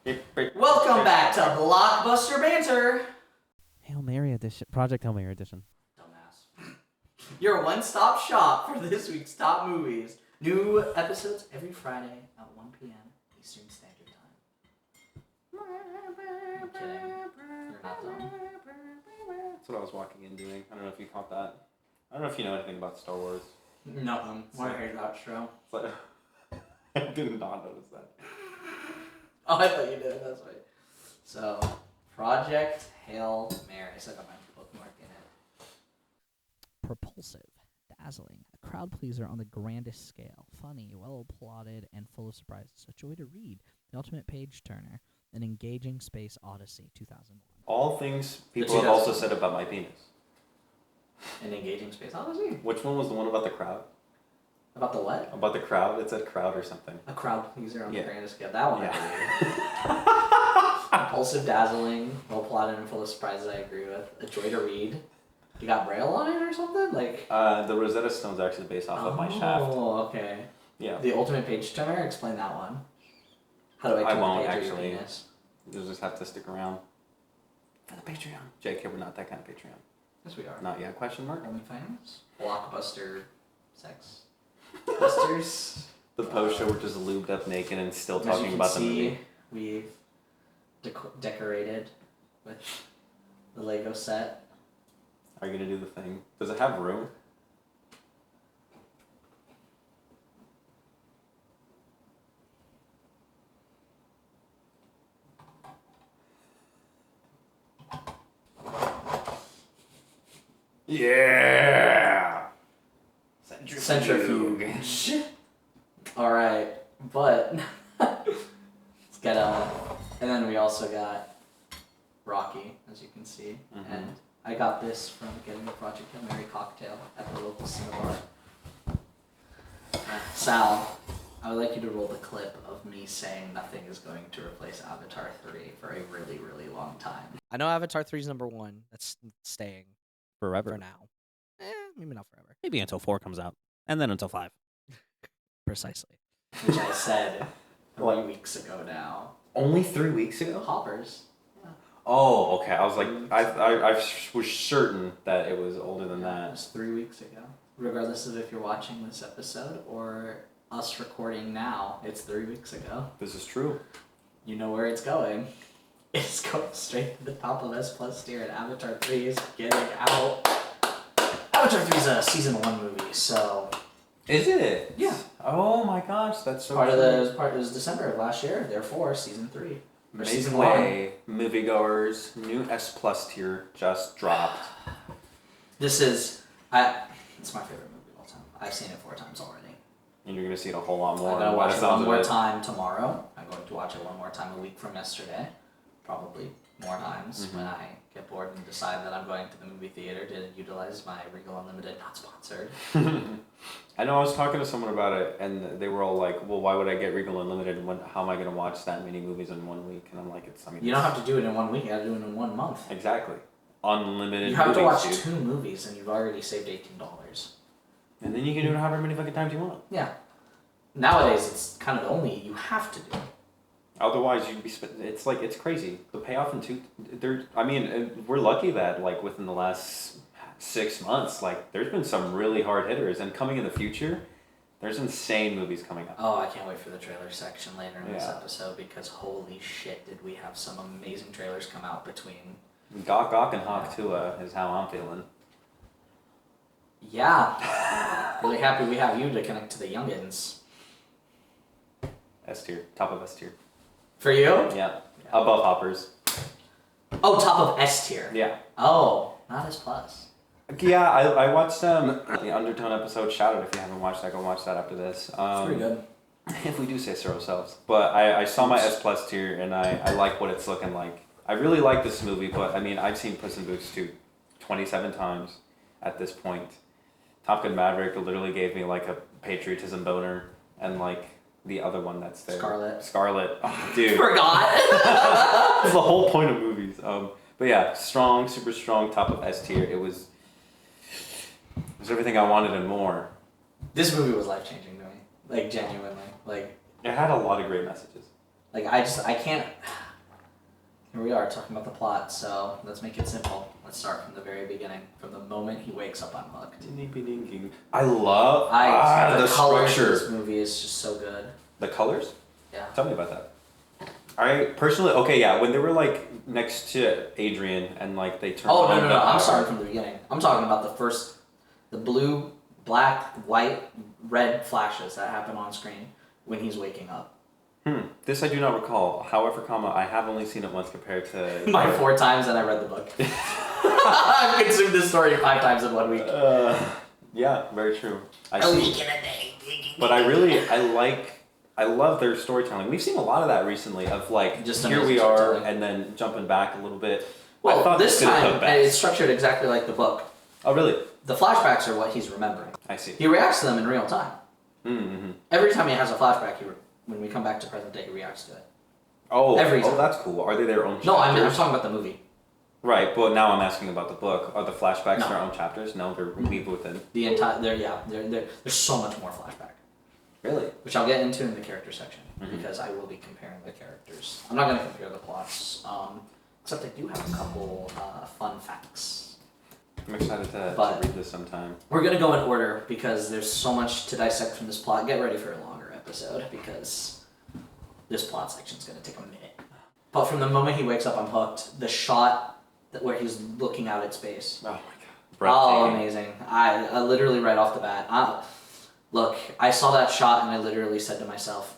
Welcome back to Blockbuster Banter. Hail Mary edition. Project Hail Mary edition. Dumbass. Your one-stop shop for this week's top movies. New episodes every Friday at 1 p.m. Eastern Standard Time. I'm kidding. You're not dumb. That's what I was walking in doing. I don't know if you caught that. I don't know if you know anything about Star Wars. Nothing. Want to hear that show? But I did not notice that. Oh, I thought you did. That's right. So, Project Hail Mary. So I got my bookmark in it. Propulsive, dazzling, a crowd pleaser on the grandest scale, funny, well plotted, and full of surprises. A joy to read, the ultimate page turner, an engaging space odyssey. 2001. All things people have also said about my penis. An engaging space odyssey? Which one was the one about the crowd? About the what? About the crowd? It said crowd or something. A crowd pleaser on the grandest scale. That one I Yeah. believe. Impulsive, dazzling, well plotted, and full of surprises. I agree with. A joy to read. You got Braille on it or something? Like. The Rosetta Stone's actually based off of my shaft. Oh, okay. Yeah. The ultimate page turner. Explain that one. How do I turn I won't the page of actually. your penis? You'll just have to stick around for the Patreon. JK, we're not that kind of Patreon. Yes, we are. Not yet? Question mark. OnlyFans. Blockbuster. Sex. Busters. The post show we're just lubed up naked and still As talking you can about the see, movie. we've decorated with the Lego set. Are you gonna do the thing? Does it have room? Yeah. Centrifuge. All right, but let's get and then we also got Rocky, as you can see, and I got this from getting the Project Hail Mary cocktail at the local cinema bar. Sal, I would like you to roll the clip of me saying nothing is going to replace Avatar 3 for a really, really long time. I know Avatar 3 is number one. That's staying Forever. for now. Maybe not forever. Maybe until 4 comes out. And then until 5. Precisely. Which I said 3 weeks ago now. Only 3 weeks ago? Hoppers. Oh, okay. I was like, I was certain that it was older than It that. was 3 weeks ago. Regardless of if you're watching this episode or us recording now, it's 3 weeks ago. This is true. You know where it's going. It's going straight to the top of S Plus tier, and Avatar 3 is getting out. Avatar 3 is a season 1 movie, so Is it? yeah. Oh my gosh, that's so Part true. of it was December of last year, therefore season 3. Or season 1. Midway, moviegoers, new S Plus tier just dropped. This is it's my favorite movie of all time. I've seen it 4 times already. And you're gonna see it a whole lot more. I'm gonna by watch the it sounds one of more it. time tomorrow. I'm going to watch it one more time a week from yesterday. Probably more times when I get bored and decide that I'm going to the movie theater to utilize my Regal Unlimited, not sponsored. I know I was talking to someone about it, and they were all like, "Well, why would I get Regal Unlimited? How am I gonna watch that many movies in 1 week?" And I'm like, You don't have to do it in 1 week. You gotta do it in 1 month. Exactly. Unlimited. You have to watch movies, dude. 2 movies, and you've already saved $18. And then you can do it however many fucking times you want. Yeah. Nowadays, it's kind of the only you have to do. Otherwise, you'd be it's like, it's crazy. The payoff in we're lucky that, like, within the last 6 months, like, there's been some really hard hitters. And coming in the future, there's insane movies coming up. Oh, I can't wait for the trailer section later in this Yeah. episode, because holy shit, did we have some amazing trailers come out between... Gawk Gawk and Hawk Tuah is how I'm feeling. Yeah. Really happy we have you to connect to the youngins. S tier. Top of S tier. For you? Yeah. Above Hoppers. Oh, top of S tier. Yeah. Oh, not S plus. Yeah, I watched the Undertone episode. Shout out if you haven't watched that, go watch that after this. It's pretty good. If we do say so ourselves. But I saw my S plus tier, and I like what it's looking like. I really like this movie, but I mean, I've seen Puss in Boots 2 27 times at this point. Top Gun Maverick literally gave me like a patriotism boner, and like the other one that's there. Scarlet. Oh, dude. Forgot. That's the whole point of movies. But yeah, strong, super strong, top of S tier. It was everything I wanted and more. This movie was life changing to me. Like genuinely. Like It had a lot of great messages. Like, I can't. Here we are talking about the plot, so let's make it simple. Let's start from the very beginning. From the moment he wakes up, I'm hooked. I love The the colors structure. of this movie is just so good. The colors? Yeah. Tell me about that. I personally, okay, yeah, when they were like next to Adrian and like they turned Oh, on no. the I'm power. starting from the beginning. I'm talking about the blue, black, white, red flashes that happen on screen when he's waking up. This I do not recall. However, I have only seen it once compared to My 4 times, and I read the book. I've consumed this story 5 times in 1 week. Yeah, very true. But I love their storytelling. We've seen a lot of that recently. Of like, Just here amazing we are, storytelling. and then jumping back a little bit. I Well, thought this did it the time best. it's structured exactly like the book. Oh, really? The flashbacks are what he's remembering. I see. He reacts to them in real time. Mm-hmm. Every time he has a flashback, when we come back to present day, he reacts to it. Oh, Every time. that's cool. Are they their own chapters? No, I'm talking about the movie. Right, but now I'm asking about the book. Are the flashbacks No. their own chapters? No, they're weaved within. The entire, there's so much more flashback, Really? which I'll get into in the character section Mhm. because I will be comparing the characters. I'm not going to compare the plots, except I do have a couple fun facts. I'm excited to But- read this sometime. We're going to go in order because there's so much to dissect from this plot. Get ready for a longer episode because this plot section is going to take a minute. But from the moment he wakes up, I'm hooked. The shot where he's looking out at space. Oh my god. Oh, Breathtaking. amazing. I literally right off the bat. Look, I saw that shot and I literally said to myself,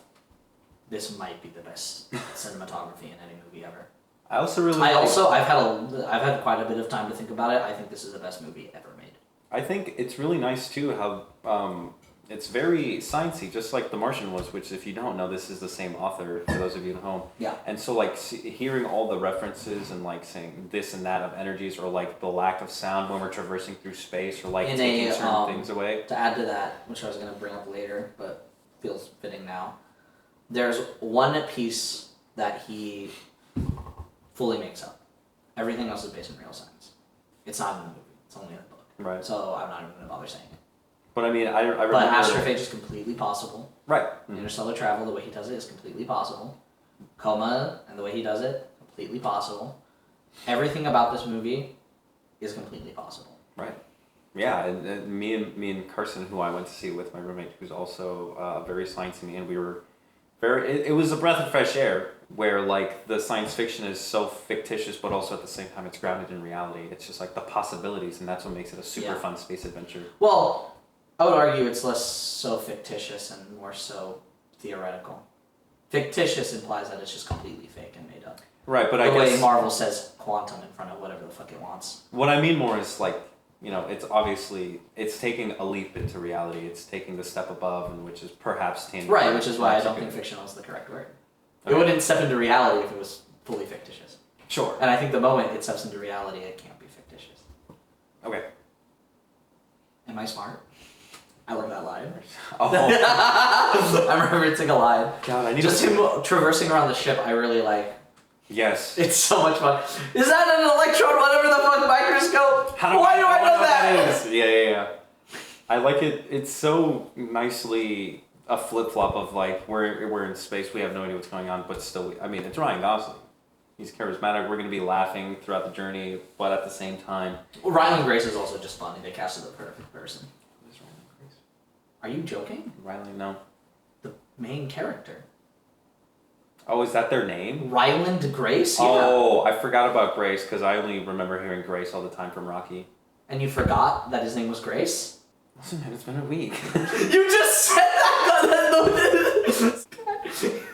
this might be the best cinematography in any movie ever. I also really I've had quite a bit of time to think about it. I think this is the best movie ever made. I think it's really nice too how it's very sciencey, just like The Martian was, which if you don't know, this is the same author for those of you at home. Yeah. And so like hearing all the references and like saying this and that of energies, or like the lack of sound when we're traversing through space, or like In taking a, certain things away. To add to that, which I was going to bring up later, but feels fitting now, there's one piece that he fully makes up. Everything else is based on real science. It's not in the movie. It's only in the book. Right. So I'm not even going to bother saying it. But I mean, I remember. But astrophage is completely possible. Right. Interstellar travel, the way he does it, is completely possible. Coma and the way he does it, completely possible. Everything about this movie is completely possible. Right. Yeah, and me and Carson, who I went to see with my roommate, who's also very sciencey, and we were it was a breath of fresh air, where like the science fiction is so fictitious, but also at the same time it's grounded in reality. It's just like the possibilities, and that's what makes it a super fun space adventure. Well, I would argue it's less so fictitious and more so theoretical. Fictitious implies that it's just completely fake and made up. Right, but the I guess way Marvel says quantum in front of whatever the fuck it wants. what I mean more is like, you know, it's obviously it's taking a leap into reality. It's taking the step above, and which is perhaps tangible. Right, which is why I don't That's think good. fictional is the correct word. Okay. It wouldn't step into reality if it was fully fictitious. Sure. And I think the moment it steps into reality, it can't be fictitious. Okay. Am I smart? I love that line. Oh I'm referencing a line. God, I need Just to. him traversing around the ship, I really like. Yes. It's so much fun. Is that an electron, whatever the fuck, microscope? Why do I know that? Yeah. I like it. It's so nicely a flip flop of like we're in space. We have no idea what's going on, but still, I mean, it's Ryan Gosling. He's charismatic. We're gonna be laughing throughout the journey, but at the same time, Well, Ryland Grace is also just funny. They casted the perfect person. what is Ryan Grace? Are you joking? Riley, no. The main character. Oh, is that their name? Ryland Grace? Yeah. Oh, I forgot about Grace because I only remember hearing Grace all the time from Rocky. And you forgot that his name was Grace? Listen, man, it's been a week. You just said that!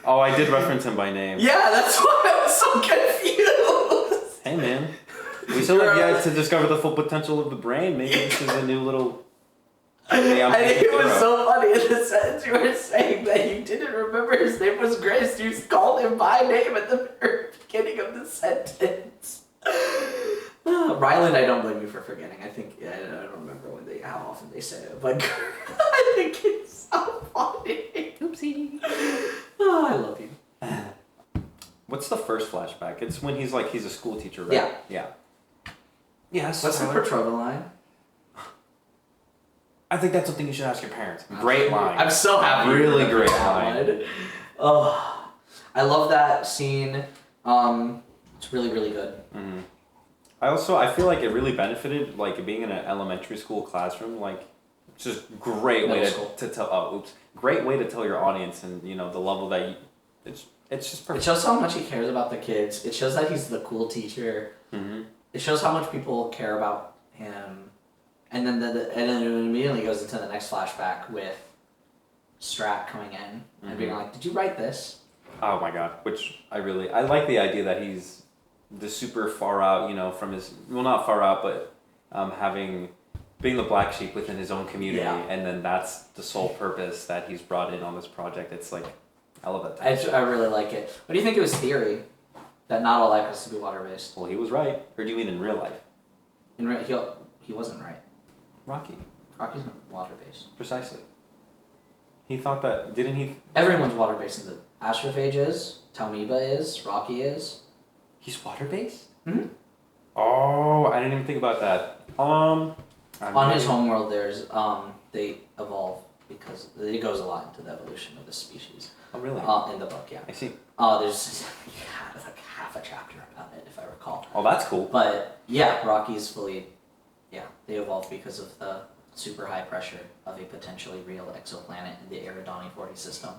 Oh, I did reference him by name. Yeah, that's why I was so confused. Hey, man. We still have yet to discover the full potential of the brain. Maybe this is a new little. Hey, I think it was so funny in the sentence you were saying that you didn't remember his name was Grace. You called him by name at the very beginning of the sentence. Ryland, I don't blame you for forgetting. I think I don't remember how often they say it, but I think it's so funny. Oopsie. Oh, I love you. What's the first flashback? It's when he's a school teacher, right? Yeah. Yeah. Yes. What's the Petrova line? I think that's something you should ask your parents. Great line. I'm so happy. Really you remembered great that line. one. Oh, I love that scene. It's really, really good. Mm-hmm. I feel like it really benefited, like, being in an elementary school classroom, like, it's just great way to tell, great way to tell your audience and, you know, the level that it's just perfect. It shows how much he cares about the kids. It shows that he's the cool teacher. Mm-hmm. It shows how much people care about him. And then and then it immediately goes into the next flashback with Strat coming in and being like, "Did you write this?" Oh my god! I like the idea that he's the super far out, you know, from his, well, not far out, but being the black sheep within his own community, and then that's the sole purpose that he's brought in on this project. It's like, I love that. I really like it. What do you think of his theory that not all life has to be water based? Well, he was right. Or do you mean in real life? He wasn't right. Rocky's not water based. Precisely. He thought that, didn't he? Everyone's water based. The Astrophage is, Talmiba is, Rocky is. He's water based? Mm-hmm. Oh, I didn't even think about that. On his homeworld, there's they evolve because it goes a lot into the evolution of the species. Oh, really? In the book, yeah. I see. There's like half a chapter about it, if I recall. Oh, that's cool. But yeah, Rocky's fully, they evolve because of the super high pressure of a potentially real exoplanet in the Eridani 40 system,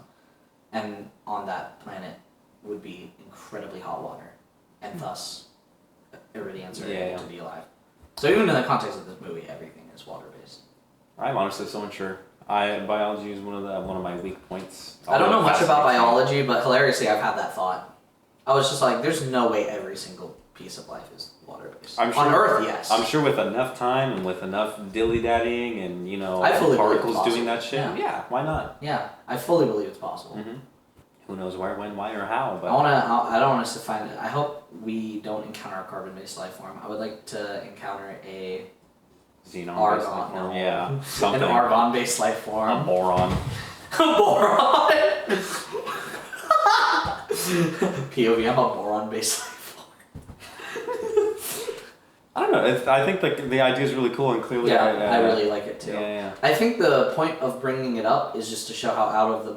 and on that planet would be incredibly hot water, and thus Iridians are able to be alive. So even in the context of this movie, everything is water based. I'm honestly so unsure. Biology is one of my weak points. I don't know much about biology, but hilariously, I've had that thought. I was just like, there's no way every single piece of life is water based. On Earth, yes. I'm sure with enough time and with enough dilly-dallying and, you know, particles doing that shit. Yeah, why not? Yeah, I fully believe it's possible. Mm-hmm. Who knows where, when, why, or how? But I don't want us to find it. I hope we don't encounter a carbon-based life form. I would like to encounter a Xenon-based life form. Yeah, something. An argon-based life form. A boron. A boron. POV, I'm a boron-based life form. I don't know. I think the idea is really cool and clearly. Yeah, I really like it too. Yeah. I think the point of bringing it up is just to show how out of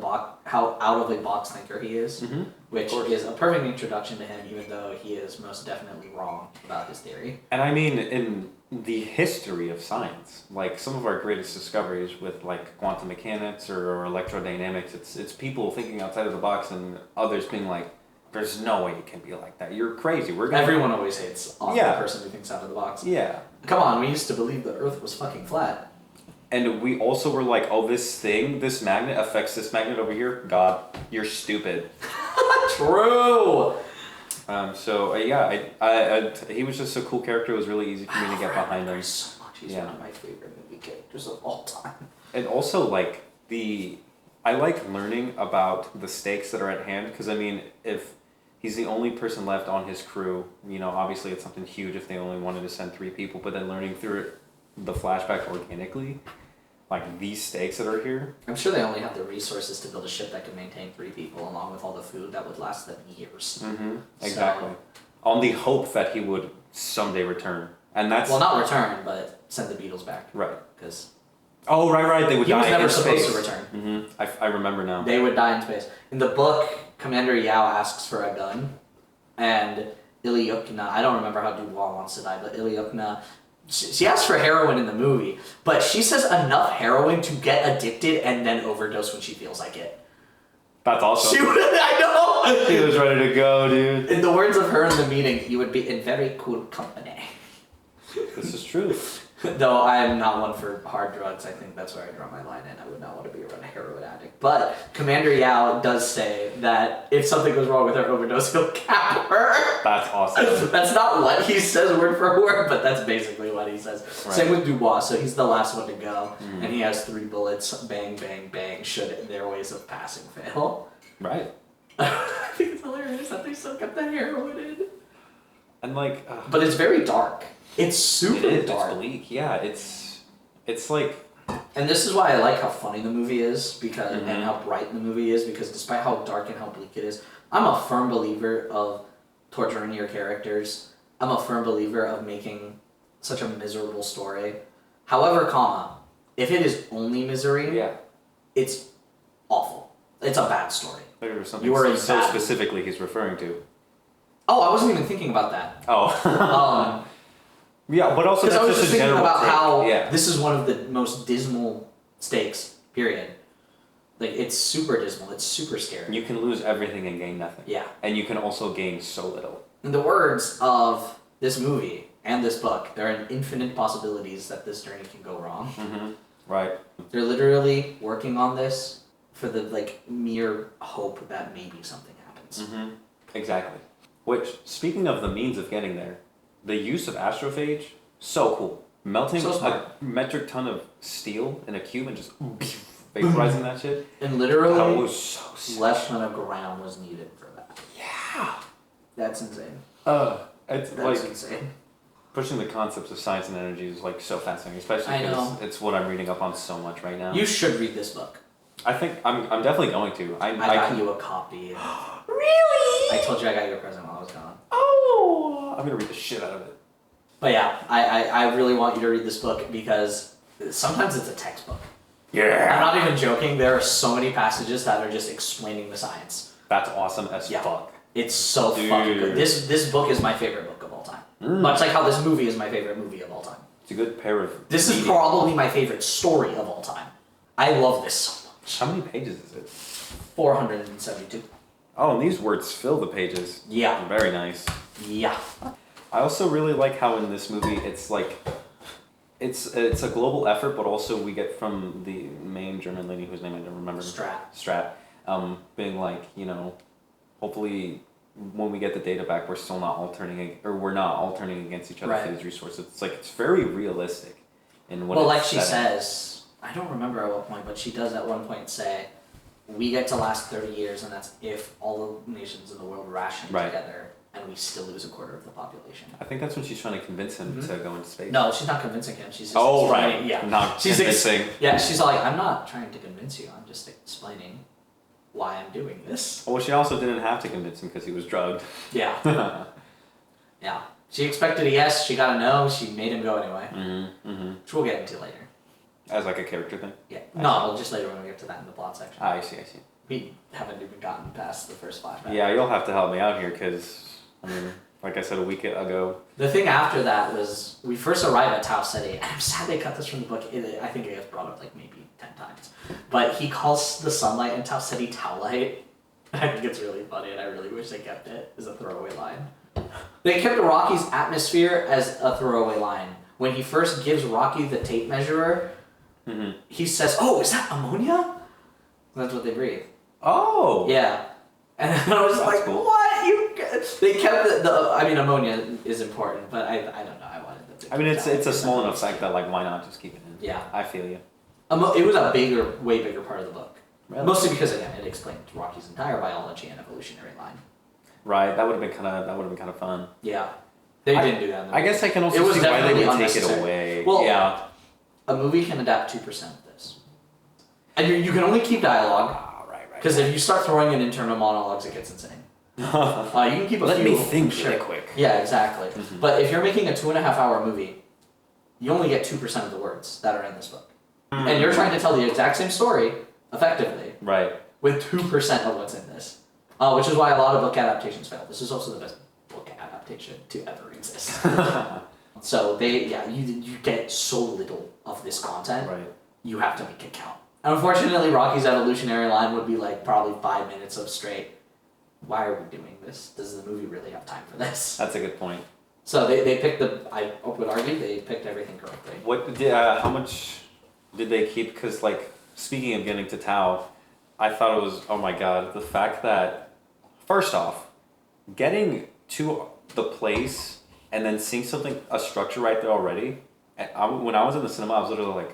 a box thinker he is, which is a perfect introduction to him, even though he is most definitely wrong about his theory. And I mean, in the history of science, like some of our greatest discoveries with like quantum mechanics or electrodynamics, it's people thinking outside of the box and others being like, there's no way it can be like that. You're crazy. Everyone always hates on the person who thinks out of the box. Yeah. Come on, we used to believe the Earth was fucking flat. And we also were like, oh, this magnet affects this magnet over here. God, you're stupid. True. He was just a cool character. It was really easy for me to get behind him. So much. He's one of my favorite movie characters of all time. And also, like, I like learning about the stakes that are at hand, because, I mean, if he's the only person left on his crew, you know, obviously it's something huge if they only wanted to send 3 people, but then learning through the flashback organically, like, these stakes that are here. I'm sure they only have the resources to build a ship that could maintain 3 people, along with all the food that would last them years. Mm-hmm. Exactly. On the hope that he would someday return. And that's... Well, not return, but send the Beatles back. Right. Because... Oh, right, they would die in space. He was never supposed to return. Mm-hmm. I remember now. They would die in space. In the book, Commander Yao asks for a gun, and Ilyukna, I don't remember how Dubois wants to die, but Ilyukna, she asks for heroin in the movie, but she says enough heroin to get addicted and then overdose when she feels like it. That's awesome. I know! She was ready to go, dude. In the words of her in the meeting, you would be in very cool company. This is true. Though I am not one for hard drugs, I think that's where I draw my line in. I would not want to be around a heroin addict. But Commander Yao does say that if something goes wrong with her overdose, he'll cap her. That's awesome. That's not what he says word for word, but that's basically what he says. Right. Same with Dubois, so he's the last one to go, and he has 3 bullets, bang, bang, bang, should their ways of passing fail. Right. I think it's hilarious that they still kept the heroin in. And like... But it's very dark. It's super dark. It's bleak. Yeah, it's like... And this is why I like how funny the movie is, because and how bright the movie is, because despite how dark and how bleak it is, I'm a firm believer of torturing your characters. I'm a firm believer of making such a miserable story. However, if it is only misery, it's awful. It's a bad story. There was something You were so bad. specifically he's referring to. Oh, I wasn't even thinking about that. Oh. Yeah, but also Because that's I was just just a thinking general about take. how Yeah. this is one of the most dismal stakes, period. Like, it's super dismal. It's super scary. You can lose everything and gain nothing. Yeah. And you can also gain so little. In the words of this movie and this book, there are infinite possibilities that this journey can go wrong. Mm-hmm. Right. They're literally working on this for the, like, mere hope that maybe something happens. Mm-hmm. Exactly. Which, speaking of the means of getting there, the use of astrophage, so cool. Melting So a smart. metric ton of steel in a cube and just vaporizing that shit. And That literally, was so sick. less than a gram was needed for that. Yeah. That's insane. It's That's like insane. pushing the concepts of science and energy is like so fascinating, especially I know. because it's what I'm reading up on so much right now. You should read this book. I think I'm definitely going to. I got you a copy. Really? I told you I got you a present while I was gone. Oh, I'm gonna read the shit out of it. But yeah, I really want you to read this book because sometimes it's a textbook. I'm Yeah. not even joking. There are so many passages that are just explaining the science. That's awesome as Yeah. fuck. It's so fucking good. Dude. This book is my favorite book of all time. Much like how this movie is my favorite movie of all time. It's a good pair of. This is media. probably my favorite story of all time. I love this so much. How many pages is it? 472. Oh, and these words fill the pages. Yeah. Very nice. Yeah. I also really like how in this movie it's like, it's a global effort, but also we get from the main German lady whose name I don't remember. Strat. Being like, hopefully when we get the data back, we're still not alternating against each other Right. for these resources. It's like it's very realistic in what. Well, it's like she setting. says, I don't remember at what point, but she does at one point say, we get to last 30 years, and that's if all the nations in the world ration Right. together, and we still lose a quarter of the population. I think that's when she's trying to convince him to go into space. No, she's not convincing him. She's just Oh explaining. right. Yeah. Not She's convincing. Yeah, she's like, I'm not trying to convince you. I'm just explaining why I'm doing this. Well, she also didn't have to convince him because he was drugged. Yeah. Yeah. She expected a yes. She got a no. She made him go anyway, which we'll get into later. As like a character thing. Yeah. No, just later when we get to that in the plot section. I see. We haven't even gotten past the first flashback. Yeah, you'll have to help me out here because, like I said a week ago. The thing after that was we first arrive at Tau Ceti, and I'm sad they cut this from the book. I think it gets brought up like maybe 10 times. But he calls the sunlight in Tau Ceti Tau light. I think it's really funny, and I really wish they kept it as a throwaway line. They kept Rocky's atmosphere as a throwaway line. When he first gives Rocky the tape measurer, he says, "Oh, is that ammonia?" That's what they breathe. Oh. Yeah. And I was That's like, cool. what? They kept I mean, ammonia is important, but I don't know. I wanted them to I mean, keep it's that a in small the enough fact that like why not just keep it in? Yeah. I feel you. It was a way bigger part of the book. Really? Mostly because, again, it explained Rocky's entire biology and evolutionary line. Right. That would have been kind of fun. Yeah. They didn't do that in the I movie. guess I can also It was see why they definitely would take it unnecessary. away. Well, yeah. A movie can adapt 2% of this. And you can only keep dialogue, Right. because if you start throwing in internal monologues, it gets insane. You can keep a Let few. me think sure. really quick. Yeah, exactly. But if you're making a 2.5-hour movie, you only get 2% of the words that are in this book. And you're trying to tell the exact same story, effectively, Right. with 2% of what's in this. Which is why a lot of book adaptations fail. This is also the best book adaptation to ever exist. So you get so little of this content, Right. you have to make it count. Unfortunately, Rocky's evolutionary line would be like probably 5 minutes of straight. Why are we doing this? Does the movie really have time for this? That's a good point. So they picked I would argue they picked everything correctly. How much did they keep? Because like speaking of getting to Tau, I thought it was oh my god the fact that first off, getting to the place and then seeing a structure right there already. And when I was in the cinema, I was literally like,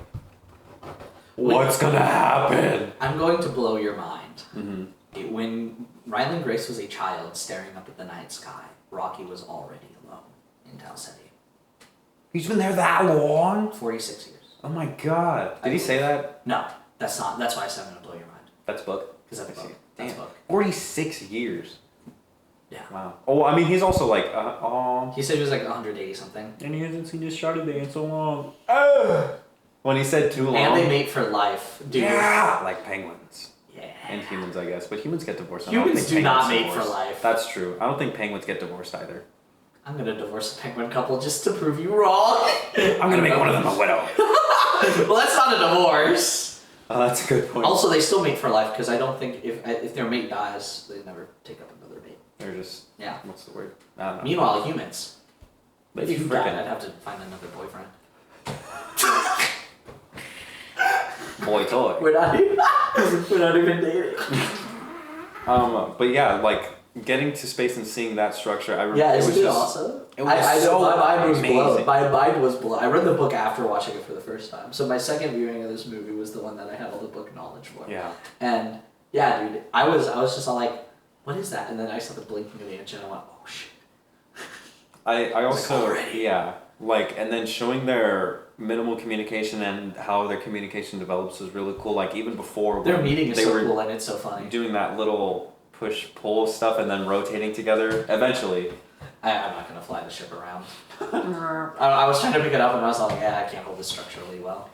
"What's gonna happen?" I'm going to blow your mind. Mm-hmm. When Ryland Grace was a child staring up at the night sky, Rocky was already alone in Tau Ceti. He's been there that long? 46 years. Oh my god! Did he say that? No, that's not. That's why I said I'm going to blow your mind. That's book. Because that's I a see. book. That's a Damn. book. 46 years. Yeah. Wow. Oh, I mean, he's also like, He said he was like 180 something. and he hasn't seen his shawty day in so long. When he said too long. And they mate for life, dude. Yeah, like penguins. Yeah. and humans, I guess. But humans get divorced. I don't Humans think do not penguins mate for divorce. life. That's true. I don't think penguins get divorced either. I'm gonna divorce a penguin couple just to prove you wrong. I'm gonna make one of them a widow. Well, that's not a divorce. Oh, that's a good point. Also, they still mate for life because I don't think if their mate dies, they never take up another mate. They're just Yeah. What's the word? I don't know. Meanwhile, humans. Maybe If you died, I'd freaking have to find another boyfriend. boy toy. We're not even dating. But yeah, like getting to space and seeing that structure, I remember. Yeah, it isn't was it just awesome? It was I know so my mind was amazing. blown. My mind was blown. I read the book after watching it for the first time. So my second viewing of this movie was the one that I had all the book knowledge for. Yeah. And yeah, dude, I was just all like, what is that? And then I saw the blinking of the engine and I went, oh shit. I also already? yeah, like, and then showing their minimal communication and how their communication develops was really cool. Like even before Their when meeting is they so were cool and it's so funny. doing that little push pull stuff and then rotating together. Eventually, I'm not gonna fly the ship around. I was trying to pick it up and I was like, yeah, I can't hold this structurally well.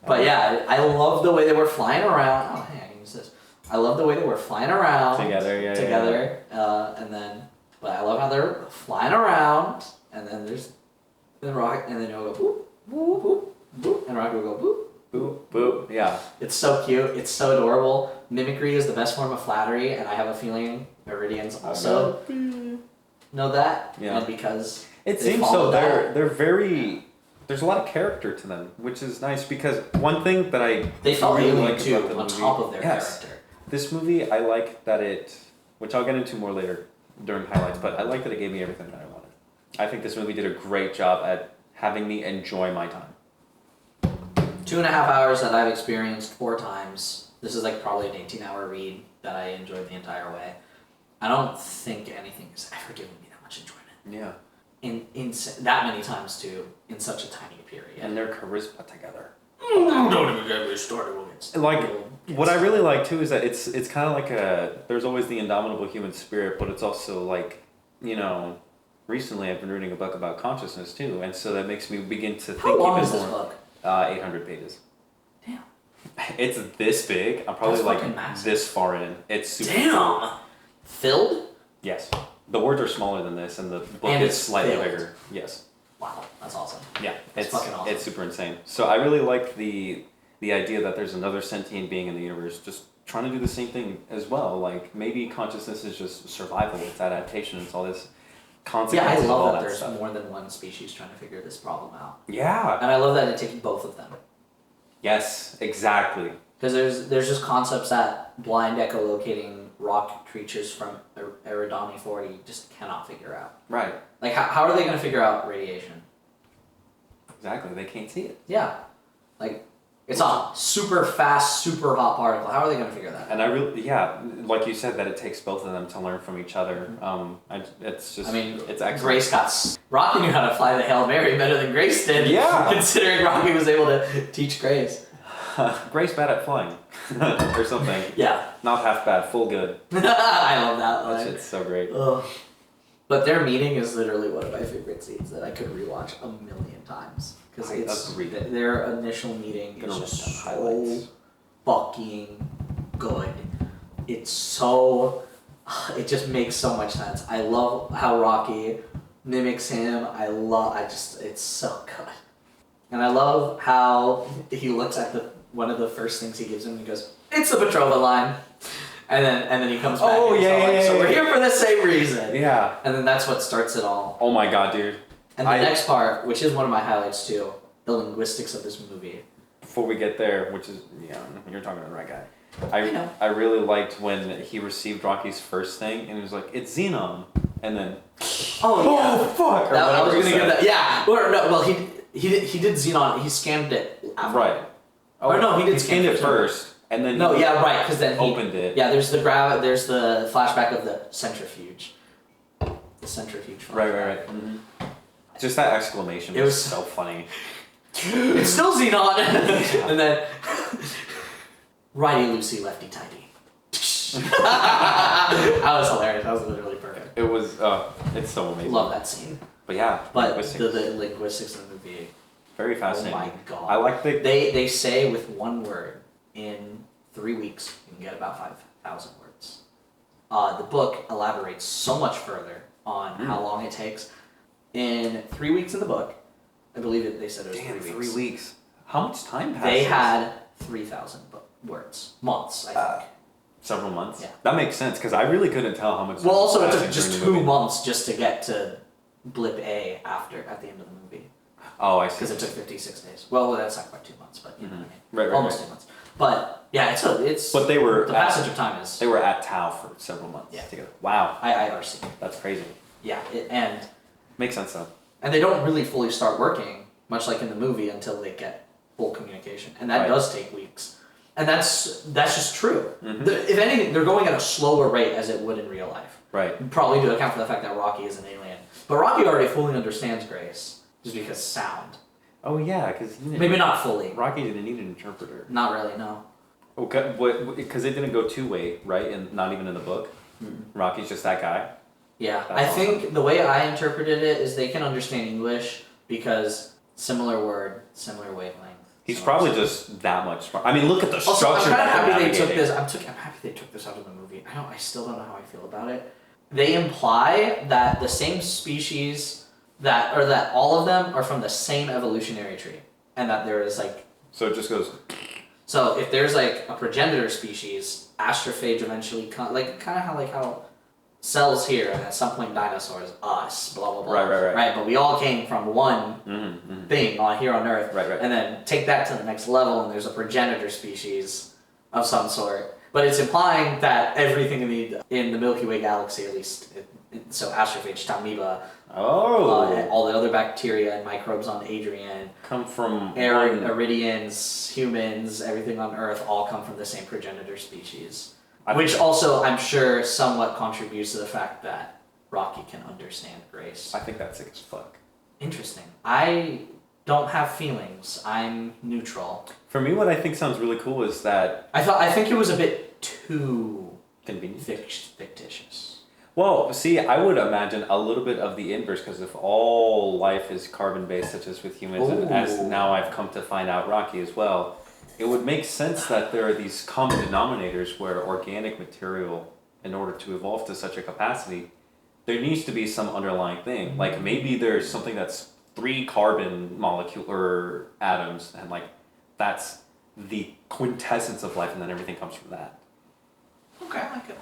But yeah, I love the way they were flying around. Oh, hey, I can use this. I love the way they were flying around together. and then, but I love how they're flying around, and then there's the rocket, and then it'll go boop, boop, boop, boop, and rocket will go boop. Boop, boop, yeah. It's so cute. It's so adorable. Mimicry is the best form of flattery, and I have a feeling Meridians also know that. Yeah. And because It they seems follow so. that, They're very. There's a lot of character to them, which is nice because one thing that I they felt really alien like too about the on movie, top of their yes, character. this movie I like that it, which I'll get into more later during highlights, but I like that it gave me everything that I wanted. I think this movie did a great job at having me enjoy my time. 2.5 hours that I've experienced 4 times. This is like probably an 18-hour read that I enjoyed the entire way. I don't think anything has ever given me that much enjoyment. Yeah. In that many times too, in such a tiny period. And their charisma together. Don't even get me started. What I really like too is that it's kind of like there's always the indomitable human spirit, but it's also like, you know, recently I've been reading a book about consciousness too, and so that makes me begin to think How long even is this more. book? 800 pages. Damn. It's this big. I'm probably That's like fucking massive. this far in. It's super. Damn. Filled? Yes. The words are smaller than this, and the book And is it's slightly filled. bigger. Yes. Wow, that's awesome. Yeah. That's fucking awesome. It's super insane. So I really like the idea that there's another sentient being in the universe just trying to do the same thing as well. Like maybe consciousness is just survival, it's adaptation, it's all this Yeah, I consequences of all love that that there's stuff. more than one species trying to figure this problem out. Yeah. And I love that it takes both of them. Yes, exactly. Because there's just concepts that blind echolocating rock creatures from Eridani 40 just cannot figure out. Right. Like, how are they going to figure out radiation? Exactly. They can't see it. Yeah. Like, it's a super fast, super hot particle. How are they going to figure that out? And I really, yeah, like you said, that it takes both of them to learn from each other. It's just, it's excellent. Grace got... Rocky knew how to fly the Hail Mary better than Grace did. Yeah. Considering Rocky was able to teach Grace. Grace bad at flying, or something. Yeah. Not half bad, full good. I love that That line. shit's so great. Ugh. But their meeting is literally one of my favorite scenes that I could rewatch a million times. Because I it's agree. their initial meeting Gonna is write just down so highlights. fucking good. It's so... It just makes so much sense. I love how Rocky mimics him. It's so good. And I love how he looks at one of the first things he gives him and he goes, "It's the Petrova line." And then he comes back Oh, and he's yeah, all like, yeah, "So yeah, we're yeah. here for the same reason." Yeah. And then that's what starts it all. Oh my god, dude. And the next part, which is one of my highlights too, the linguistics of this movie. Before we get there, which is, yeah, you're talking to the right guy. I know. I really liked when he received Rocky's first thing and he was like, "It's Xenon," and then, Oh yeah. fuck! Or I was whatever gonna he give said. that. Yeah. Or no. Well, he did Xenon. He scanned it. After. Right. Or no, he did scanned it scan first, and then No, he yeah, right. Because then he opened it. Yeah, there's the flashback of the centrifuge. The centrifuge. Right. Mm-hmm. Just that exclamation It was was- so funny. It's still Xenon. And then righty loosey, lefty tighty. That was hilarious. That was literally perfect. It was, it's so amazing. Love that scene. But yeah, But linguistics, the linguistics of the movie. very fascinating. Oh my god. I like the They say with one word, in 3 weeks you can get about 1,000 words. The book elaborates so much further on how long it takes. In 3 weeks in the book, I believe they said it was 3 weeks. 3 weeks. How much time passes? They had 3,000 words. Months, I think. Several months? Yeah. That makes sense, because I really couldn't tell how much. Well, also, it passing took just during the 2 movie. months just to get to blip A at the end of the movie. Oh, I see. Because it took 56 days. Well, that's not quite 2 months, but you know what I mean. Right, right, Almost right. 2 months. But yeah, it's. But they were the passage of time is. They were at Tau for several months Yeah. together. Wow, IRC. that's crazy. Yeah, and Makes sense though. they don't really fully start working, much like in the movie, until they get full communication, and that Right. does take weeks. And that's just true. Mhm. If anything, they're going at a slower rate as it would in real life. Right. Probably to account for the fact that Rocky is an alien, but Rocky already fully understands Grace just because sound. Oh yeah, because Maybe not fully. Rocky didn't need an interpreter. Not really, no. Okay, because it didn't go two-way, right? And not even in the book. Rocky's just that guy. Yeah, That's I think the way I interpreted it is they can understand English because similar word, similar wavelength. He's similar probably stuff. just that much smart. I mean, look at the Also, structure. I'm kind of that they're happy they took navigating. this. I'm happy they took this out of the movie. I still don't know how I feel about it. They imply that the same species that all of them are from the same evolutionary tree, and that there is like. So it just goes. So if there's like a progenitor species, astrophage eventually kind of how cells here, and at some point dinosaurs, us, blah blah blah. Right. But we all came from one thing on here on Earth. Right. And then take that to the next level, and there's a progenitor species of some sort. But it's implying that everything in the Milky Way galaxy, at least, so astrophage, amoeba, Oh. all the other bacteria and microbes on Adrian, Come from Iridians, humans, everything on Earth, all come from the same progenitor species. I- Which also, I'm sure, somewhat contributes to the fact that Rocky can understand Grace. I think that's sick as fuck. Interesting. I don't have feelings. I'm neutral. For me, what I think sounds really cool is that I think it was a bit too convenient. fictitious. Well, see, I would imagine a little bit of the inverse, because if all life is carbon-based, such as with humans, and as Ooh. now I've come to find out Rocky as well, it would make sense that there are these common denominators where organic material, in order to evolve to such a capacity, there needs to be some underlying thing. Like maybe there's something that's 3 carbon molecular atoms, and like that's the quintessence of life, and then everything comes from that. Okay, I like it.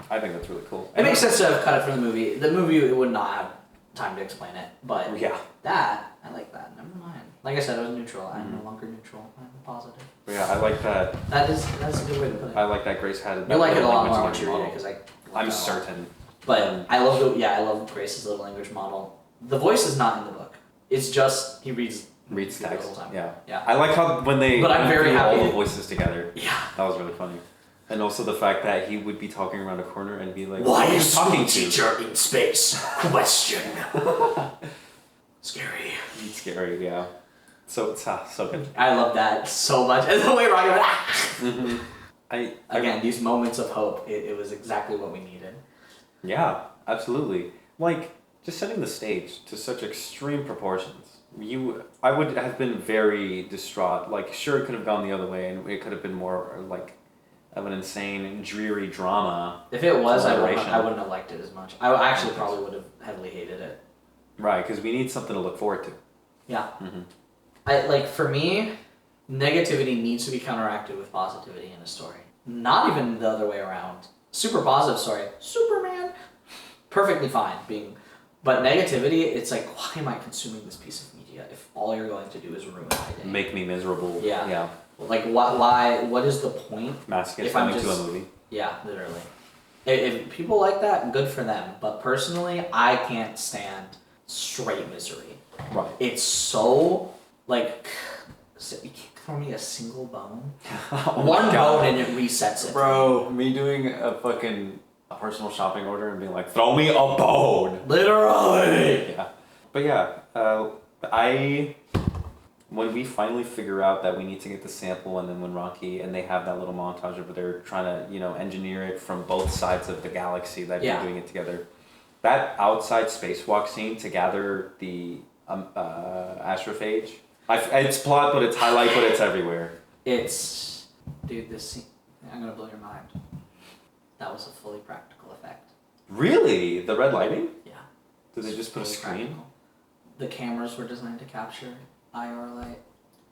I think that's really cool. It makes sense to have cut it from the movie. The movie it would not have time to explain it, but Yeah. that I like that. Never mind. Like I said, I was neutral. I'm no longer neutral. I'm positive. Yeah, I like that. That's a good way to put it. I like that Grace had. You'll like it a lot more language once you read it model. because I'm certain. But I love Grace's little language model. The voice is not in the book. It's just he reads Reads the text. whole time. Yeah. Yeah. I like how when they But I'm very threw all happy- the voices together. Yeah. That was really funny. And also the fact that he would be talking around a corner and be like, Why "Who are you is talking school to?" teacher in space? Question. Scary. It's scary, yeah. So it's so good. I love that so much. And the way Rocky went, Mm-hmm. again, these moments of hope, it was exactly what we needed. Yeah, absolutely. Like just setting the stage to such extreme proportions. I would have been very distraught. Like, sure, it could have gone the other way, and it could have been more like of an insane, dreary drama. If it was, I Celebration. wouldn't have liked it as much. I actually probably would have heavily hated it. Right, because we need something to look forward to. Yeah. Mm-hmm. For me, negativity needs to be counteracted with positivity in a story. Not even the other way around. Super positive story, Superman, perfectly fine being, but negativity, it's like, why am I consuming this piece of media if all you're going to do is ruin my day? Make me miserable. Yeah. Yeah. Like, why? What is the point? Masochist If I'm coming to just- a movie. Yeah, literally. If people like that, good for them. But personally, I can't stand straight misery. Right. It's so, like, you can't throw me a single bone. Oh One my God. bone and it resets it. Bro, me doing a personal shopping order and being like, throw me a bone. Literally. Yeah. But yeah, when we finally figure out that we need to get the sample, and then when Rocky and they have that little montage over there trying to, engineer it from both sides of the galaxy that Yeah. they're doing it together. That outside spacewalk scene to gather the astrophage, it's plot, but it's highlight, but it's everywhere. It's, dude, this scene, I'm gonna blow your mind. That was a fully practical effect. Really? The red lighting? Yeah. Did they just put a Fully screen? practical. The cameras were designed to capture IR light.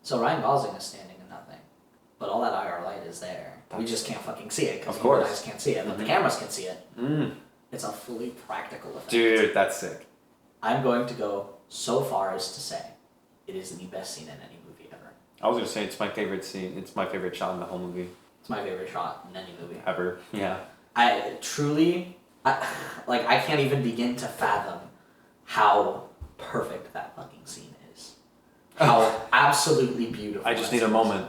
So Ryan Gosling is standing in nothing. But all that IR light is there. We just can't fucking see it because Of human course. eyes can't see it, but the Mhm. cameras can see it. Mm. It's a fully practical effect. Dude, that's sick. I'm going to go so far as to say it is the best scene in any movie ever. I was gonna say it's my favorite scene. It's my favorite shot in the whole movie It's my favorite shot in any movie. ever. Yeah. I truly, I can't even begin to fathom how perfect that fucking scene is. How absolutely beautiful. I just that need a scene moment,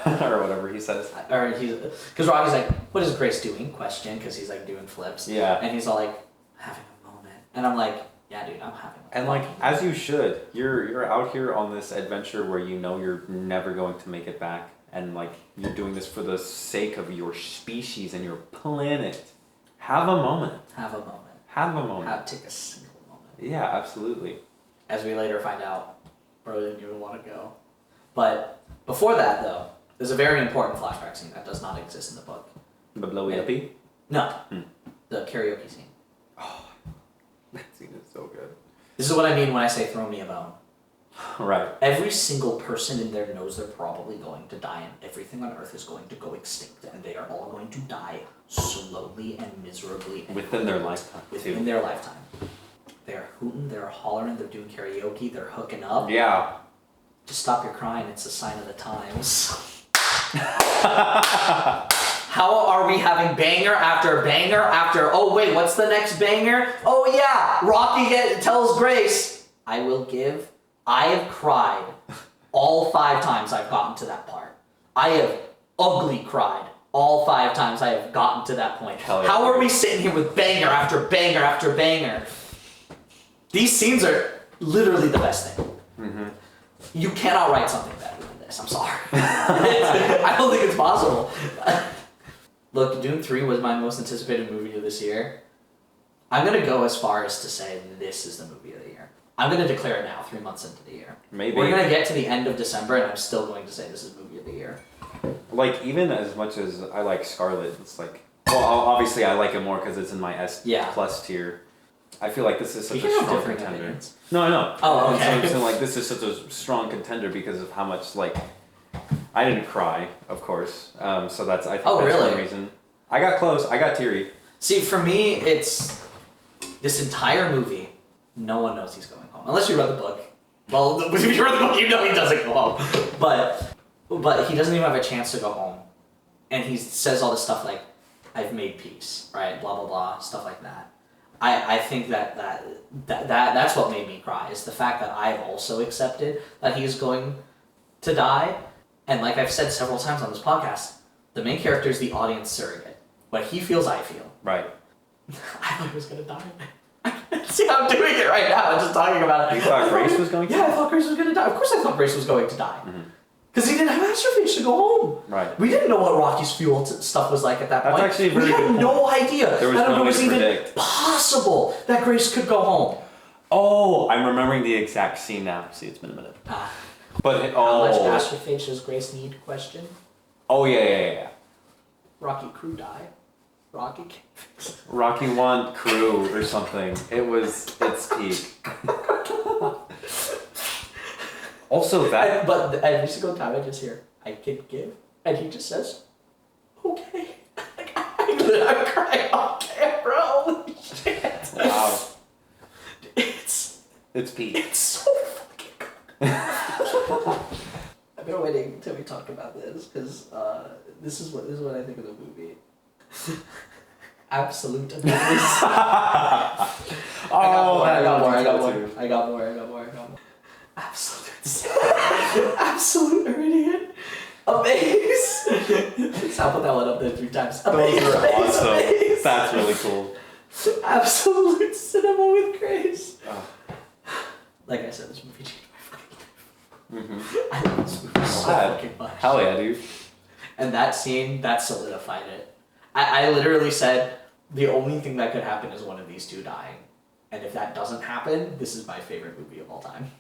or whatever he says. is. Or he's, because Rocky's like, what is Grace doing? Question, because he's like doing flips. Yeah. And he's all like, having a moment. And I'm like, yeah, dude, I'm having a And like, fucking as you should, you're out here on this adventure where you know you're never going to make it back, and like you're doing this for the sake of your species and your planet. Have a moment. Have a moment. Have a moment. Take a single moment. Yeah, absolutely. As we later find out, bro didn't even want to go. But before that, though, there's a very important flashback scene that does not exist in the book. The blowy uppy. No, the karaoke scene. Oh, that scene is so good. This is what I mean when I say throw me a bone. Right. Every single person in there knows they're probably going to die, and everything on Earth is going to go extinct, and they are all going to die slowly and miserably. And Within their lifetime, Within too. their lifetime. They're hooting, they're hollering, they're doing karaoke, they're hooking up. Yeah. Just stop your crying, it's a sign of the times. How are we having banger after banger after, oh wait, what's the next banger? Oh yeah, Rocky tells Grace, I have cried all 5 times I've gotten to that part. I have ugly cried all 5 times I have gotten to that point. Hell yeah. How are we sitting here with banger after banger after banger? These scenes are literally the best thing. Mm-hmm. You cannot write something better than this. I'm sorry. I don't think it's possible. Look, Dune 3 was my most anticipated movie of this year. I'm going to go as far as to say this is the movie of the year. I'm going to declare it now, 3 months into the year. Maybe. We're going to get to the end of December, and I'm still going to say this is movie of the year. Like, even as much as I like Scarlet, it's like, well, obviously I like it more because it's in my S plus tier. I feel like this is such You a can have strong different contender. opinions. No, I know. Oh, And so okay. I'm saying, like, this is such a strong contender because of how much, like, I didn't cry, of course. So that's, I think Oh, that's really? one reason. I got close. I got teary. See, for me, it's this entire movie, no one knows he's going home. Unless you read the book. Well, if you read the book, you know he doesn't go home. But he doesn't even have a chance to go home. And he says all this stuff like, I've made peace, right? Blah, blah, blah, stuff like that. I think that's what made me cry, is the fact that I've also accepted that he's going to die. And like I've said several times on this podcast, the main character is the audience surrogate. What he feels, I feel. Right. I thought he was gonna die. See how I'm doing it right now, I'm just talking about it. You thought Grace was going to? Yeah, I thought Grace was gonna die. Of course I thought Grace was going to die. Mhm. Because he didn't have Astrophage to go home. Right. We didn't know what Rocky's fuel stuff was like at that That's point. actually a very we had good no idea There was that no it way was to even predict. possible that Grace could go home. Oh, I'm remembering the exact scene now. See, it's been a minute. But How much Astrophage does Grace need? Question. Oh yeah. Rocky crew die. Rocky can't fix it. Rocky 1 crew or something. It's peak. Also that. But every single time I just hear, I can give, and he just says, okay. I'm crying on camera, holy shit. Wow. It's peak. so fucking good. I've been waiting until we talk about this, because this is what I think of the movie. Absolute amazing. I got more. Absolute idiot. Amaze. I'll put that one up there 3 times. Those Amaze, are amaze, awesome. amaze. That's really cool. Absolute cinema with Grace. Oh. Like I said, this movie changed my fucking life. Mm-hmm. I love this movie so Glad. fucking much. Hell yeah, dude. And that scene, that solidified it. I literally said, the only thing that could happen is one of these two dying. And if that doesn't happen, this is my favorite movie of all time.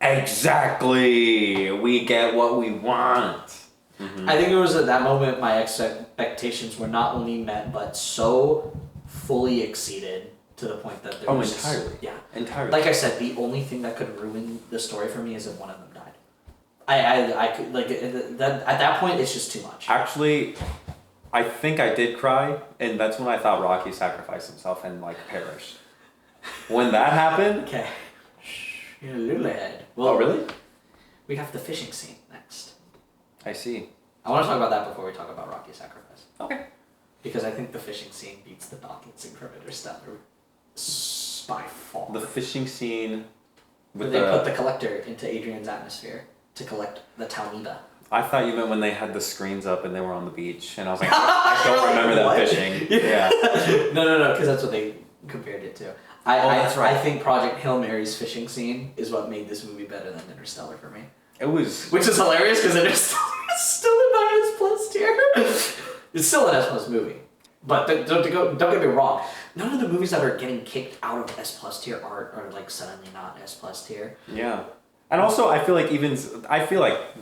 Exactly. We get what we want. Mm-hmm. I think it was at that moment my expectations were not only met, but so fully exceeded to the point that there was entirely. yeah. Entirely. Like I said, the only thing that could ruin the story for me is if one of them died. I could like that at that point it's just too much. Actually, I think I did cry, and that's when I thought Rocky sacrificed himself and like perished. When that happened. Okay. You're a little ahead. Well, Oh really? we have the fishing scene next. I see. I want to talk about that before we talk about Rocky's sacrifice. Okay. Because I think the fishing scene beats the docking scene from Interstellar by far. The fishing scene. Where they put the collector into Adrian's atmosphere to collect the Tauniba. I thought you meant when they had the screens up and they were on the beach, and I was like, I don't remember them What? fishing. Yeah. No, because that's what they compared it to. That's right. I think Project Hail Mary's fishing scene is what made this movie better than Interstellar for me. It was. Which is hilarious because Interstellar is still in my S+ tier. It's still an S+ movie. But don't get me wrong. None of the movies that are getting kicked out of S+ tier are like suddenly not S+ tier. Yeah. And also, I feel like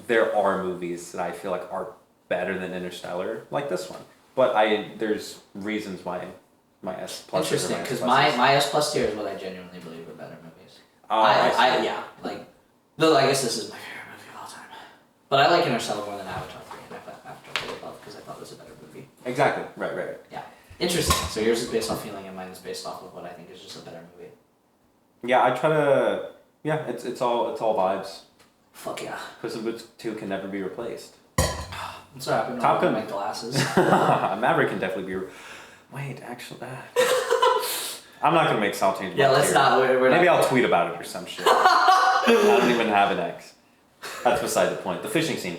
there are movies that I feel like are better than Interstellar, like this one. But there's reasons why my S+. Interesting, because my S+ tier is what I genuinely believe are better movies. I Yeah, like, though I guess this is my favorite movie of all time. But I like Interstellar more than Avatar 3, and I put Avatar 3 above because I thought it was a better movie. Exactly. Right. Yeah. Interesting. So yours is based off feeling, and mine is based off of what I think is just a better movie. Yeah, I try to. Yeah, it's all vibes. Fuck yeah. Puss in Boots 2 can never be replaced. What's happening Top with Gun. my glasses? Maverick can definitely be. Wait, actually, I'm not gonna make Sal change. Yeah, my let's tier. not. We're Maybe not. I'll tweet about it or some shit. I don't even have an X. That's beside the point. The fishing scene.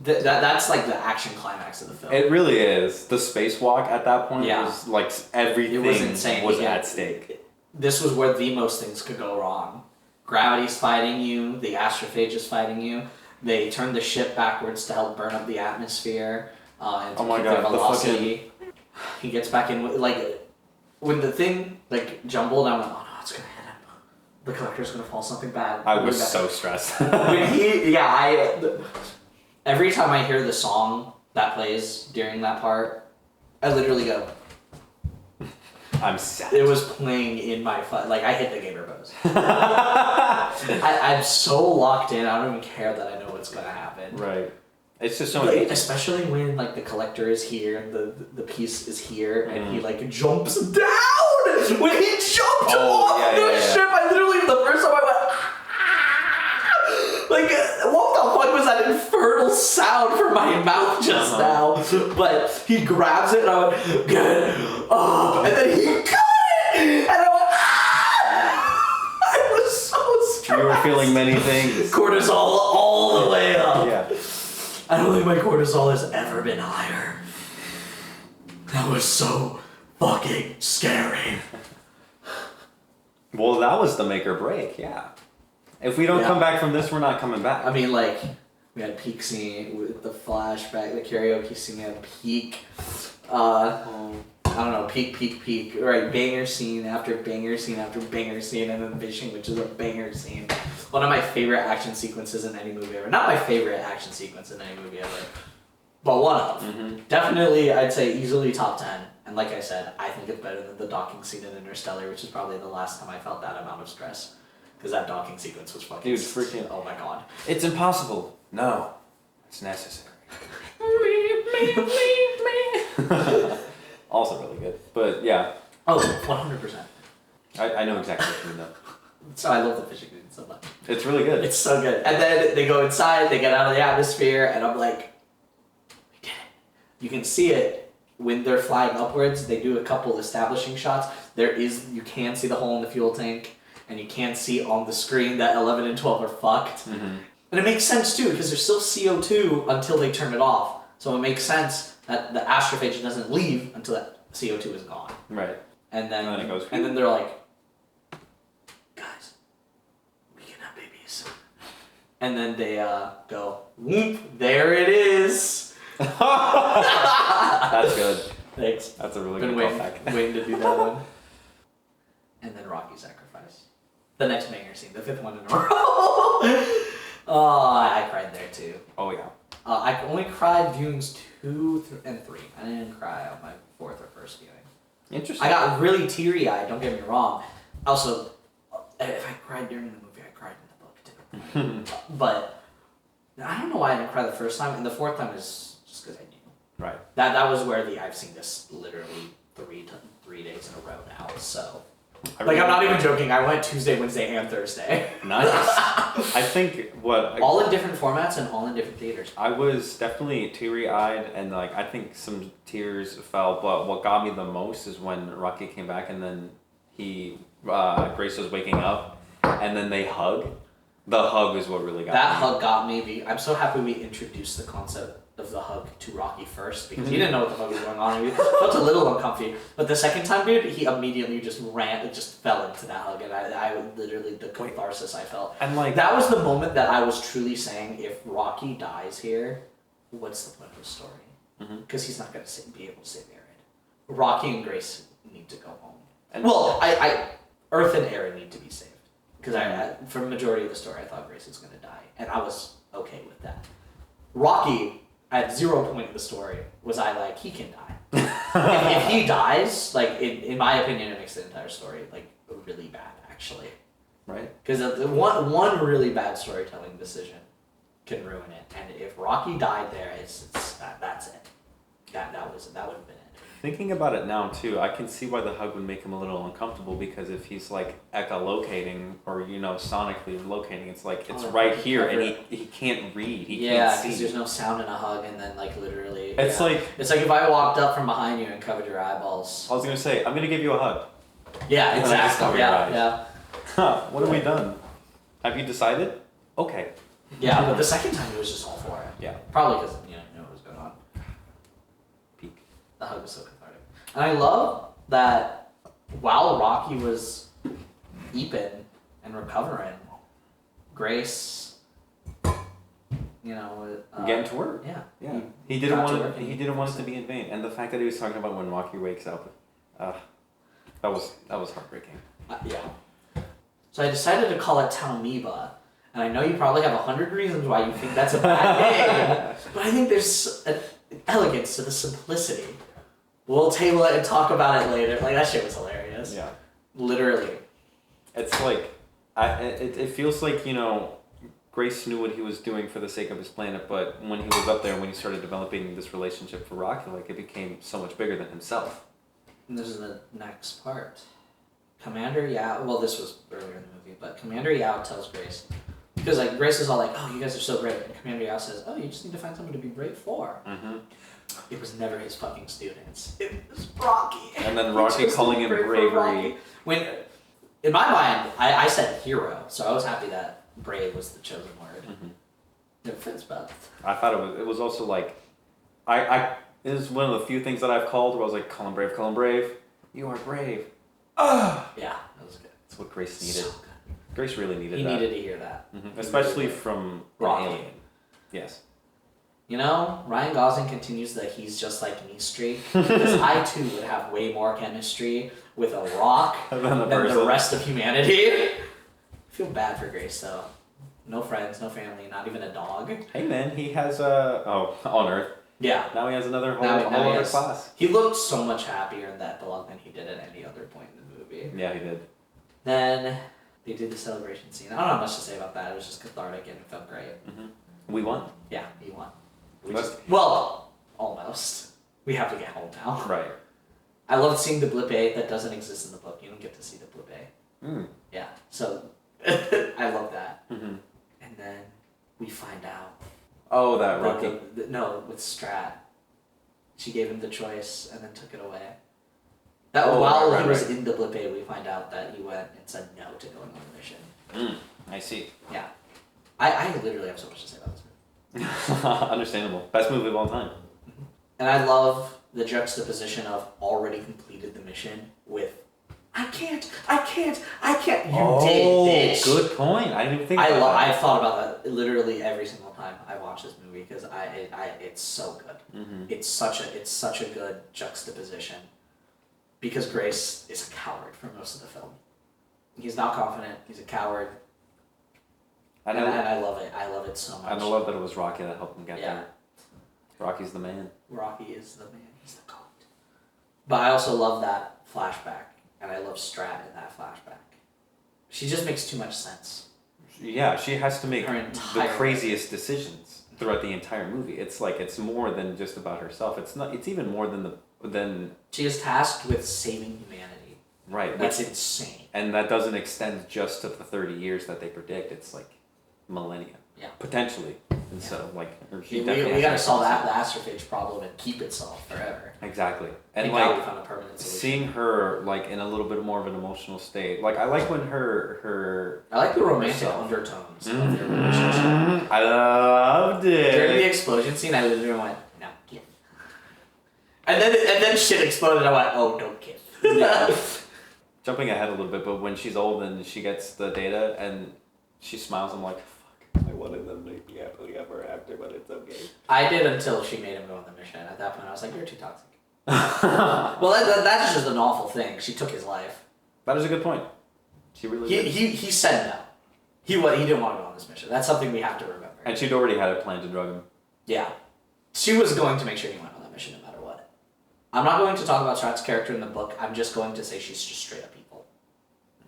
That's like the action climax of the film. It really is. The spacewalk at that point Yeah. was like everything It was insane. was Yeah. at stake. This was where the most things could go wrong. Gravity's fighting you. The astrophage is fighting you. They turn the ship backwards to help burn up the atmosphere and to Oh my keep God, their the velocity. He gets back in like when the thing like jumbled. I went, oh no, it's gonna hit him. The collector's gonna fall something bad. I was so stressed. Every time I hear the song that plays during that part, I literally go. I'm sad. It was playing in my like I hit the gamer pose. I'm so locked in. I don't even care that I know what's gonna happen. Right. It's just so Like, amazing. especially when like the collector is here and the piece is here and he Mm. like jumps down. When he jumped off yeah, the yeah, yeah. ship, I literally the first time I went. "Ah!" Like what the fuck was that infernal sound from my mouth just now? But he grabs it and I went good. Oh, and then he cut it and I went. "Ah!" I was so stressed. You were feeling many things. Cortisol all the way up. Yeah. I don't think my cortisol has ever been higher. That was so fucking scary. Well, that was the make or break. Yeah. If we don't Yeah. come back from this, we're not coming back. I mean, like, we had peak scene with the flashback, the karaoke scene, we had peak, I don't know, peak, right, banger scene after banger scene after banger scene, and then fishing, which is a banger scene. One of my favorite action sequences in any movie ever. Not my favorite action sequence in any movie ever, but one of. Definitely, I'd say easily top 10. And like I said, I think it's better than the docking scene in Interstellar, which is probably the last time I felt that amount of stress. Because that docking sequence was fucking... Dude, freaking... Oh my god. It's impossible. No. It's necessary. Also really good. But yeah. Oh, 100%. I know exactly what you mean though. So I love the fishing scene so much. It's really good. It's so good. And then they go inside, they get out of the atmosphere, and I'm like, we did it. You can see it when they're flying upwards. They do a couple establishing shots. You can see the hole in the fuel tank, and you can see on the screen that 11 and 12 are fucked. Mm-hmm. And it makes sense too, because there's still CO2 until they turn it off. So it makes sense that the astrophage doesn't leave until that CO2 is gone. Right. And then, And then it goes, and then they're like, guys, we can have babies. And then they go, whoop, there it is. That's good. Thanks. That's a really Been good callback. waiting to do that one. And then Rocky Sacrifice. The next banger scene, the 5th one in a row. Oh, I cried there too. Oh yeah. I only cried viewings 2 and 3. I didn't cry on my 4th or 1st viewing. Interesting. I got really teary-eyed, don't get me wrong. Also, if I cried during the movie, I cried in the book too. But I don't know why I didn't cry the first time, and the 4th time is just because I knew. Right. That was where I've seen this literally 3 days in a row now, so... I'm not even joking, I went Tuesday, Wednesday, and Thursday. Nice. I think all in different formats and all in different theaters. I was definitely teary-eyed, and I think some tears fell, but what got me the most is when Rocky came back and then Grace was waking up, and then they hug. The hug is what really got me. That hug got me. I'm so happy we introduced the concept of the hug to Rocky first, because he didn't know what the fuck was going on. He felt a little uncomfy. But the second time, dude, he immediately just fell into that hug, and I literally, the catharsis I felt. And that was the moment that I was truly saying, if Rocky dies here, what's the point of the story? Because he's not going to be able to save Aaron. Rocky and Grace need to go home. And Earth and Aaron need to be saved. Because for the majority of the story, I thought Grace was going to die, and I was okay with that. Rocky, at 0 point in the story, was I like, he can die. if he dies, in my opinion, it makes the entire story really bad, actually. Right. Because one really bad storytelling decision can ruin it, and if Rocky died there, that's it. That would have been it. Thinking about it now too, I can see why the hug would make him a little uncomfortable, because if he's echolocating or sonically locating, it's it's right here and he can't read. He can't see. Because there's no sound in a hug, and then literally. It's it's like if I walked up from behind you and covered your eyeballs. I was gonna say, I'm gonna give you a hug. Yeah, exactly. Yeah. Huh? What have we done? Have you decided? Okay. Yeah, but the second time he was just all for it. Yeah. Probably because you knew what was going on. Peak. The hug was so cathartic. And I love that while Rocky was eeping and recovering, Grace, getting to work. Yeah. Yeah. He didn't want it to be in vain, and the fact that he was talking about when Rocky wakes up, that was heartbreaking. Yeah. So I decided to call it Talmiba, and I know you probably have 100 reasons why you think that's a bad name, but I think there's an elegance to the simplicity. We'll table it and talk about it later. That shit was hilarious. Yeah. Literally. It's it feels like, Grace knew what he was doing for the sake of his planet, but when he was up there and when he started developing this relationship for Rocky, it became so much bigger than himself. And this is the next part. Commander Yao, well, this was earlier in the movie, but Commander Yao tells Grace, because Grace is all oh, you guys are so brave, and Commander Yao says, oh, you just need to find someone to be brave for. Mm-hmm. It was never his fucking students. It was Rocky. And then Rocky calling him bravery. When, in my mind, I said hero, so I was happy that brave was the chosen word. Mm-hmm. It fits both. I thought it was also it is one of the few things that I've called where I was call him brave. You are brave. Yeah, that was good. That's what Grace needed. So good. Grace really needed that. He needed to hear that. Mm-hmm. Especially from Rocky. Alien. Yes. Ryan Gosling continues that he's just like me streak, because I too would have way more chemistry with a rock than the rest of humanity. I feel bad for Grace though. No friends, no family, not even a dog. Hey man, he has on Earth. Yeah. Now he has another whole now other class. He looked so much happier in that blog than he did at any other point in the movie. Yeah, he did. Then they did the celebration scene. I don't have much to say about that. It was just cathartic and it felt great. Mm-hmm. We won. Yeah, he won. Almost. We have to get home now. Right. I love seeing the blip A that doesn't exist in the book. You don't get to see the blip A. Mm. Yeah, so I love that. Mm-hmm. And then we find out. Oh, that Rocky. With Strat. She gave him the choice and then took it away. While he was in the blip A, we find out that he went and said no to going on the mission. I see. Yeah. I literally have so much to say about this movie. Understandable. Best movie of all time. Mm-hmm. And I love the juxtaposition of already completed the mission with I can't. You did, bitch. Good point. I didn't even think about that. I've thought about that literally every single time I watch this movie because it's so good. Mm-hmm. It's such a good juxtaposition because Grace is a coward for most of the film. He's not confident. He's a coward. And I love it. I love it so much. And I love that it was Rocky that helped him get there. Rocky's the man. Rocky is the man. He's the goat. But I also love that flashback, and I love Strat in that flashback. She just makes too much sense. Yeah, she has to make Her the entire craziest decisions throughout the entire movie. It's like it's more than just about herself. It's not. It's even more than She is tasked with saving humanity. right. That's insane. And that doesn't extend just to the 30 years that they predict. It's like millennia. Yeah. Potentially. And so, like, she We definitely has gotta to solve make that astrophage problem and keep it solved forever. exactly. And And now we like found a permanent solution. seeing her like in a little bit more of an emotional state. Like I like when her I like the romantic herself. undertones of their relationship. I loved it. During the explosion scene, I literally went, "No, kiss." And then shit exploded. I went, "Oh, don't kiss." Jumping ahead a little bit, but when she's old and she gets the data and she smiles, I'm like, fuck, I wanted them to be happily ever after, but it's okay. I did until she made him go on the mission. At that point, I was like, "You're too toxic." Well, that's just an awful thing. She took his life. That is a good point. She really did. He said no. He didn't want to go on this mission. That's something we have to remember. And she'd already had a plan to drug him. Yeah. She was going to make sure he went on that mission no matter what. I'm not going to talk about Strat's character in the book. I'm just going to say she's just straight up evil.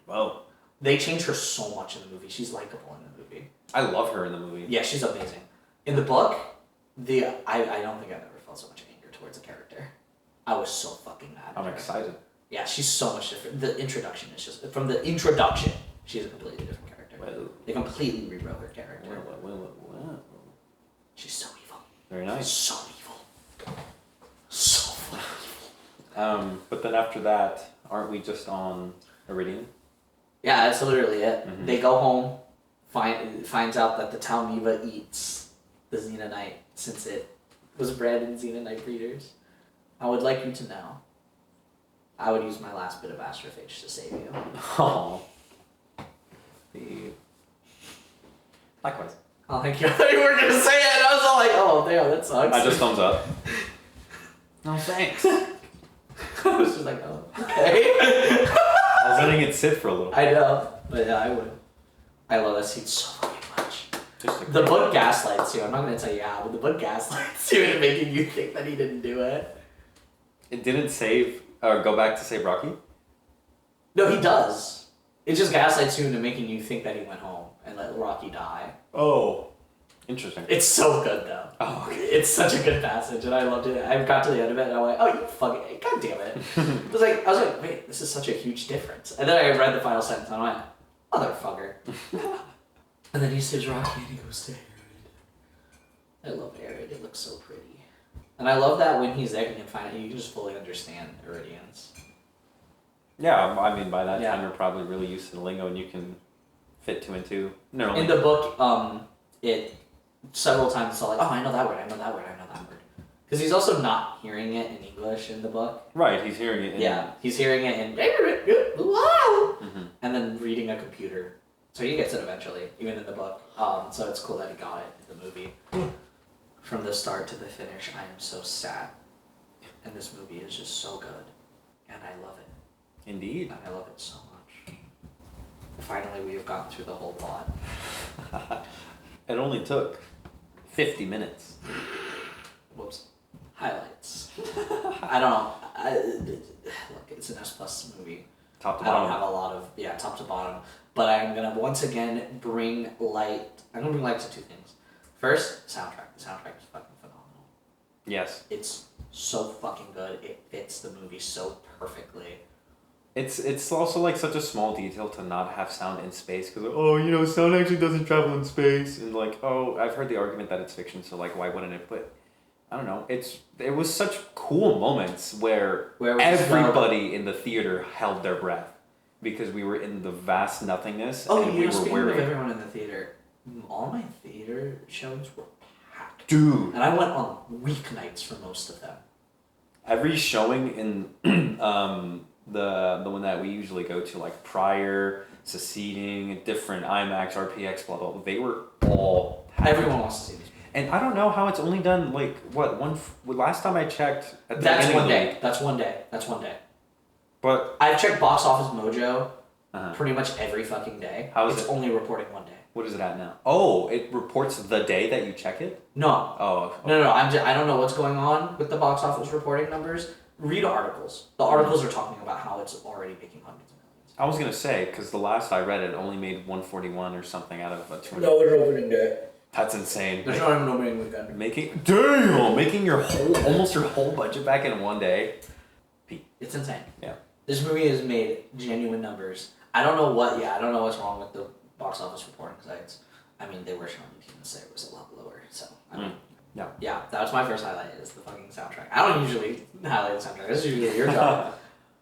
Whoa. They changed her so much in the movie. She's likable in the movie. I love her in the movie. Yeah, she's amazing. In the book, I don't think I've ever felt so much anger towards a character. I was so fucking mad at I'm her. excited. Yeah, she's so much different. The introduction is just... From the introduction, she's a completely different character. Well, They completely rewrote her character. well. She's so evil. Very nice. So evil. So fucking evil. But then after that, aren't we just on Iridium? Yeah, that's literally it. Mhm. They go home, finds out that the Talmiva eats the Xenonite since it was bred in Xenonite breeders. I would like you to know, I would use my last bit of astrophage to save you. Oh. Likewise. Oh, thank you. I thought you were going to say it, and I was all like, oh, damn, that sucks. I just thumbs up. No thanks. I was just like, oh, okay. I was letting it sit for a little. I know, but yeah, I would. I love that scene so fucking much. Just a The book gaslights you. I'm not going to tell you how, but the book gaslights you into making you think that he didn't do it. It didn't save or go back to save Rocky. No, he does. It just gaslights you into making you think that he went home and let Rocky die. Oh, interesting. It's so good though. Oh, okay. It's such a good passage, and I loved it. I got to the end of it, and I went, "Oh, you fucking god damn it!" I was like, "Wait, this is such a huge difference." And then I read the final sentence, and I went, "Motherfucker!" And then he saves Rocky, and he goes to Arid. I love Arid. It looks so pretty, and I love that when he's there, you can just fully understand Iridians. Yeah, I mean, by that Yeah. time you're probably really used to the lingo, and you can fit two and two. No, In the book, it several times it's all like, "Oh, I know that word. I know that word. I know that word." Because he's also not hearing it in English in the book. right, he's hearing it. Yeah, he's hearing it in Mm-hmm. and then reading a computer. So he gets it eventually, even in the book. So it's cool that he got it in the movie. From the start to the finish, I am so sad. And this movie is just so good. And I love it. Indeed. And I love it so much. Finally, we have gotten through the whole plot. It only took 50 minutes. Whoops. Highlights. I don't know. Look, it's an S plus movie. Top to I don't bottom. have a lot of top to bottom, but I'm gonna once again bring light. I'm gonna bring light to two things. First, soundtrack. The soundtrack is fucking phenomenal. Yes. It's so fucking good. It fits the movie so perfectly. It's also like such a small detail to not have sound in space because sound actually doesn't travel in space and like I've heard the argument that it's fiction, so like why wouldn't it? But I don't know. It was such cool moments where Where it was everybody in the theater held their breath because we were in the vast nothingness and we were speaking of wearing. everyone in the theater, all my theater showings were packed. Dude, And I went on weeknights for most of them. every showing in the one that we usually go to, like Prior, Seceding, different IMAX, RPX, blah blah, they were all packed. Everyone wants to see these. And I don't know how it's only done like last time I checked at the That's beginning one of the day. week. That's one day. That's one day. But I've checked Box Office Mojo, pretty much every fucking day. How is it's it? only reporting one day. What is it at now? Oh, it reports the day that you check it? No. Oh. Okay. No. I don't know what's going on with the box office reporting numbers. Read articles. The articles are talking about how it's already making hundreds of millions. I was going to say, because the last I read it only made 141 or something out of a 200. No, it's opening day. That's insane. There's not even an opening weekend. Making your whole budget back in one day. It's insane. Yeah. This movie has made genuine numbers. I don't know what's wrong with the box office reporting sites. I mean, they were showing me to say it was a lot lower, so I mean, yeah, that was my first highlight, is the fucking soundtrack. I don't usually highlight the soundtrack. This is usually your job.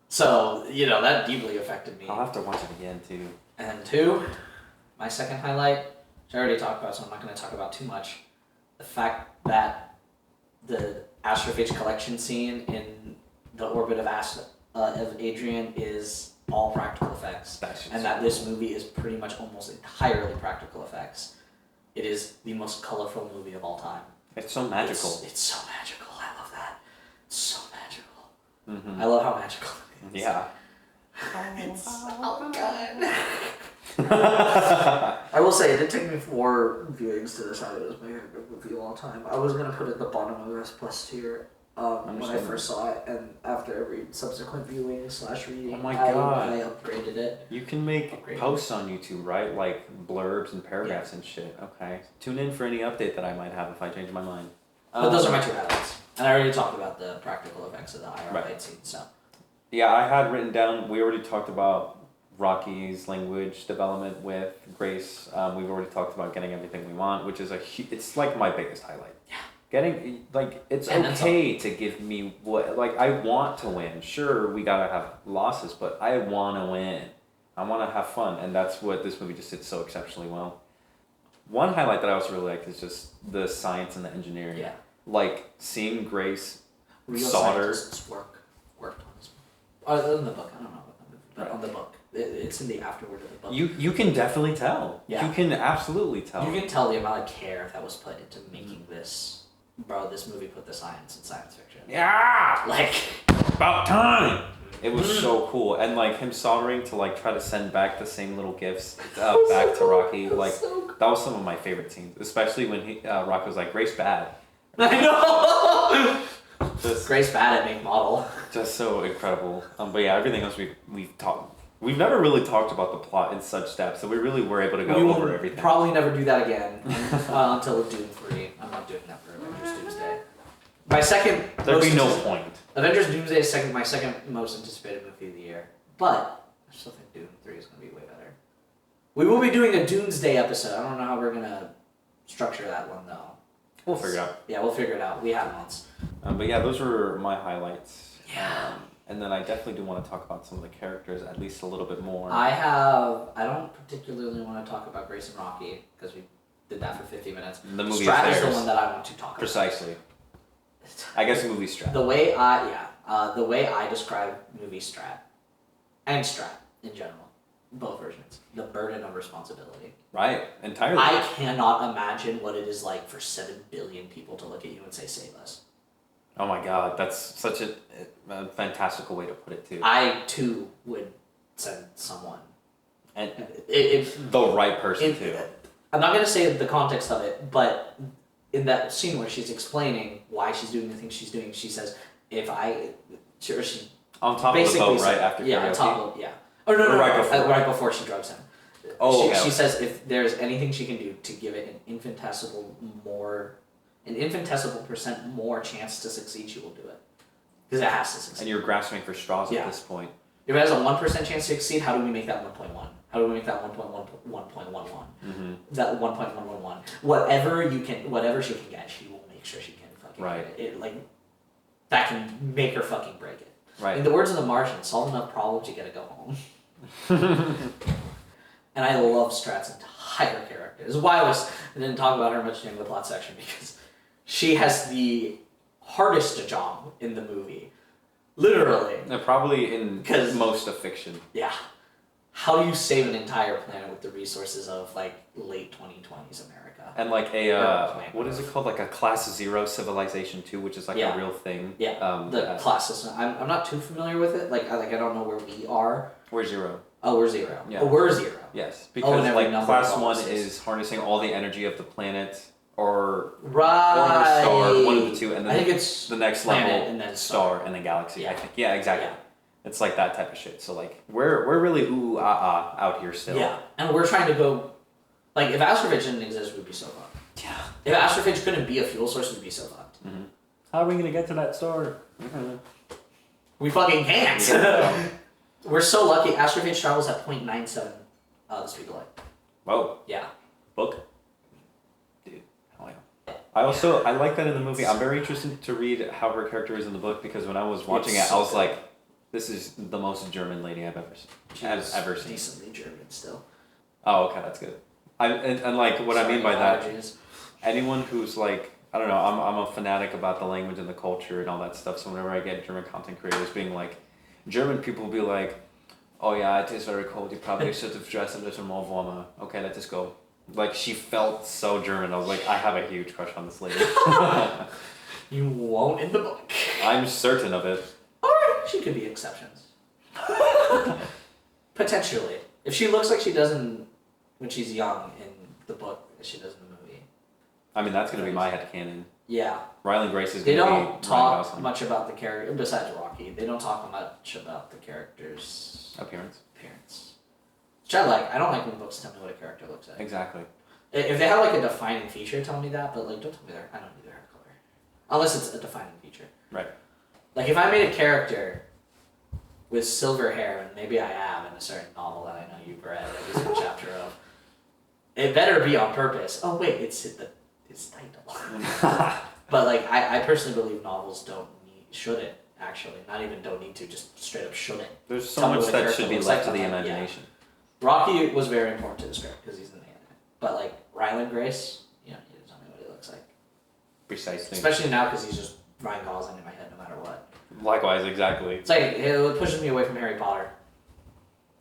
So, that deeply affected me. I'll have to watch it again, too. And then 2, my second highlight, which I already talked about, so I'm not going to talk about too much. The fact that the Astrophage collection scene in the orbit of Adrian is all practical effects. And that this movie is pretty much almost entirely practical effects. It is the most colorful movie of all time. It's so magical. It's so magical. I love that. It's so magical. Mm-hmm. I love how magical it is. Yeah. It's so good. I will say, it did take me 4 viewings to decide it was my favorite movie of all time. I was going to put it at the bottom of S Plus tier when I first saw it, and after every subsequent viewing / reading, Oh my God. I upgraded it. You can make posts on YouTube, right? Like blurbs and paragraphs and shit. Okay. Tune in for any update that I might have if I change my mind. But those are my 2 highlights. And I already talked about the practical effects of the IR fight scene, so. Yeah, I had written down, we already talked about Rocky's language development with Grace. We've already talked about getting everything we want, which is it's like my biggest highlight. Yeah. Getting, it's okay to give me what, I want to win. Sure, we gotta have losses, but I wanna win. I wanna have fun, and that's what this movie just did so exceptionally well. One highlight that I also really liked is just the science and the engineering. Yeah. Seeing Grace Real solder. scientists worked on this. In the book, I don't know about the movie, but on the book. It's in the afterword of the book. You can definitely tell. Yeah. You can absolutely tell. You can tell the amount of care that was put into making this. Bro, this movie put the science in science fiction. Yeah! About time! It was so cool. And, him soldering to, try to send back the same little gifts back to Rocky. That was some of my favorite scenes. Especially when Rocky was like, Grace bad. I know! Grace bad at make model. Just so incredible. But yeah, everything else we've talked. We've never really talked about the plot in such depth, so we really were able to go over everything. Probably never do that again until Doom 3. I'm not doing that for Avengers Doomsday. My second. There'd be no point. Avengers Doomsday is my second most anticipated movie of the year, but I still think Doom 3 is going to be way better. We will be doing a Doomsday episode. I don't know how we're going to structure that one though. We'll figure it out. Yeah, we'll figure it out. We have months. But yeah, those were my highlights. Yeah. And then I definitely do want to talk about some of the characters at least a little bit more. I don't particularly want to talk about Grace and Rocky because we did that for 50 minutes. The movie Strat is the one that I want to talk about. Precisely. I guess movie Strat. The way I describe movie Strat and Strat in general, both versions, the burden of responsibility. Right, entirely. I cannot imagine what it is like for 7 billion people to look at you and say, save us. Oh my God, that's such a fantastical way to put it too. I too would send someone. And if the right person too. I'm not going to say the context of it, but in that scene where she's explaining why she's doing the things she's doing, she says, she on top of the boat, right after karaoke? Yeah, on top of, yeah. Oh, no, right before she drugs him. Oh, she says if there's anything she can do to give it an infinitesimal percent more chance to succeed, she will do it. Because it has to succeed. And you're grasping for straws at this point. If it has a 1% chance to succeed, how do we make that 1.1? How do we make that 1.11? Mm-hmm. That 1.111. Whatever she can get, she will make sure she can fucking right. get it. That can make her fucking break it. Right. In the words of the Martian, solve enough problems, you gotta go home. And I love Strat's entire character. This is why I didn't talk about her much during the plot section, because she has the hardest job in the movie. Literally. Probably in most of fiction. Yeah. How do you save an entire planet with the resources of late 2020s America? And what is it called? A class 0 civilization too, which is a real thing. Yeah. The class system. I'm not too familiar with it. I don't know where we are. Where's 0? Oh, we're 0. Yeah. Oh, we're 0. Yes, and because every like number class of 1 bonuses. is harnessing all the energy of the planet or Right. star, one of the two, and then I think it's the next planet level and then star and then galaxy. I Yeah. think. Yeah, exactly. Yeah. It's like that type of shit. So like we're really ooh ah out here still. Yeah, and we're trying to go. Like, if Astrophagy didn't exist, we'd be so fucked. Yeah. If Astrophagy couldn't be a fuel source, we'd be so fucked. Mm-hmm. How are we gonna get to that star? We fucking can't. Yeah. We're so lucky. Astrophagy travels at 0.97 the speed of light. Whoa. Yeah. Book. Dude. Hell yeah. I like that in the movie. I'm very interested to read how her character is in the book because when I was watching It's it, so I was good. like, this is the most German lady I've ever seen. Decently German still. Oh, okay, that's good. And like what I mean by that, Allergies. anyone who's like, I don't know, I'm a fanatic about the language and the culture and all that stuff. So whenever I get German content creators being like, German people will be like, oh yeah, it is very cold. You probably should have dressed a little more warmer. Okay, let us go. Like she felt so German. I was like, I have a huge crush on this lady. You won't in the book. I'm certain of it. Or she could be exceptions. Potentially. If she looks like she does when she's young in the book as she does in the movie. I mean, that's gonna be my headcanon. Yeah. Ryland Grace is They gonna be don't Ryan talk Gosling. much about the character, besides Rocky, they don't talk much about the character's Appearance. appearance. Which I like. I don't like when books tell me what a character looks like. Exactly. If they have like a defining feature, tell me that, but like don't tell me I don't need their hair color. Unless it's a defining feature. Right. Like if I made a character with silver hair, and maybe I have in a certain novel that I know you've read every single chapter of, it better be on purpose. Oh wait, it's his title. But like I personally believe novels shouldn't actually, not even don't need to, just straight up shouldn't. There's so Tell me much what the that character should be looks left like to the on that, imagination. Rocky was very important to the script because he's in the anime. But like Ryland Grace, you don't need to tell me what he looks like. Precisely. Especially now because he's just Ryan Gosling in my head no matter what. Likewise, exactly. It's like it pushes me away from Harry Potter.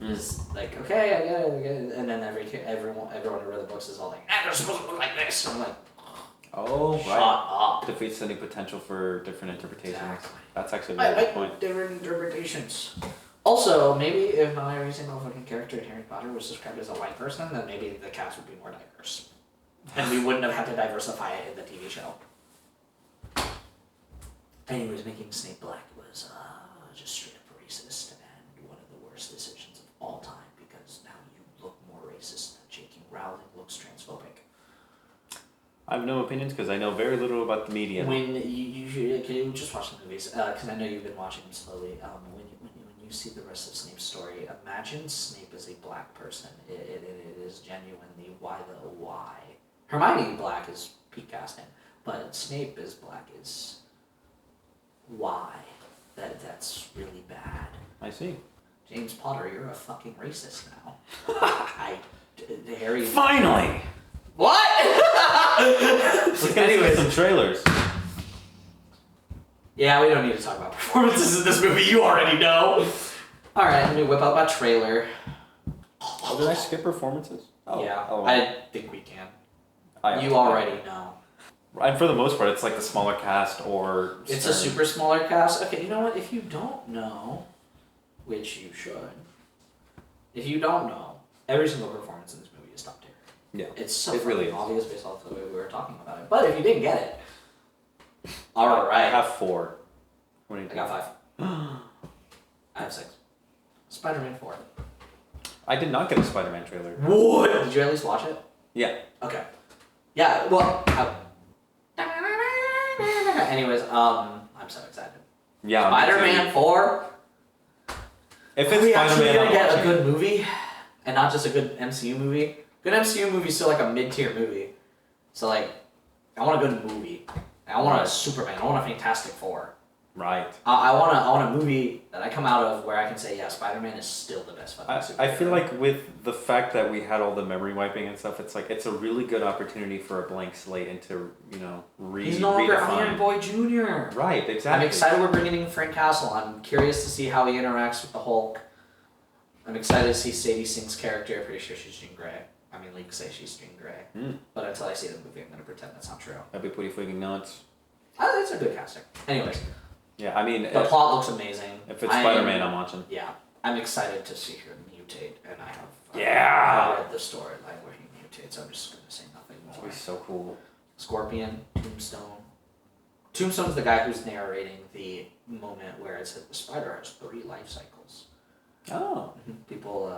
It's like, okay, I get it, and then everyone who read the books is all like, nah, they're supposed to look like this. And I'm like, Oh, shut right. up. Defeats any potential for different interpretations. Exactly. That's actually a I very good like point. different interpretations. Also, maybe if not every single fucking character in Harry Potter was described as a white person, then maybe the cast would be more diverse. And we wouldn't have had to diversify it in the TV show. Anyways, making Snape black was just straight up racist and one of the worst decisions of all time because now you look more racist than J.K. Rowling looks transphobic. I have no opinions because I know very little about the media. When you just watch the movies, because I know you've been watching them slowly. When you see the rest of Snape's story, imagine Snape as a black person. It is genuinely why. Hermione Black is peak casting, but Snape is black is why. That's really bad. I see. James Potter, you're a fucking racist now. Harry. Finally! What? Let's get into some trailers. Yeah, we don't need to talk about performances in this movie. You already know. All right, let me whip out my trailer. Oh, did I skip performances? Oh, Yeah, oh. I think we can. I You already know. And for the most part, it's like the smaller cast or. It's a super smaller cast. Okay, you know what? If you don't know, which you should, if you don't know, every single performance in this movie is top tier. Yeah. It's so It really fucking is. obvious based off the way we were talking about it. But if you didn't get it, all I right. have 4. What do you I got 5. I have 6. Spider-Man 4. I did not get a Spider-Man trailer. What? Did you at least watch it? Yeah. Okay. Yeah. Well. Anyways, I'm so excited. Yeah. me Spider-Man too. 4. If Are it's we actually Spider-Man, gonna I'm get a watching. good movie, and not just a good MCU movie? Good MCU movie is still like a mid-tier movie. So like, I want a good movie. I want a Superman. I want a Fantastic Four. Right. I want a movie that I come out of where I can say, yeah, Spider-Man is still the best fucking superhero. I feel like with the fact that we had all the memory wiping and stuff, it's like it's a really good opportunity for a blank slate and to he's no longer redefine. Iron Boy Jr. Right, exactly. I'm excited we're bringing in Frank Castle. I'm curious to see how he interacts with the Hulk. I'm excited to see Sadie Sink's character. I'm pretty sure she's Jean Grey. I mean, leaks say she's Jean Grey. But until I see the movie, I'm going to pretend that's not true. That'd be pretty freaking nuts. It's a good casting. Anyways, Yeah, I mean, the plot looks amazing. if it's Spider-Man, I'm watching. Yeah, I'm excited to see her new mutate, and I have Yeah! I read the storyline where he mutates. I'm just gonna say nothing That more. would be so cool. Scorpion, Tombstone. Tombstone's the guy who's narrating the moment where it said the spider has 3 life cycles. Oh. People,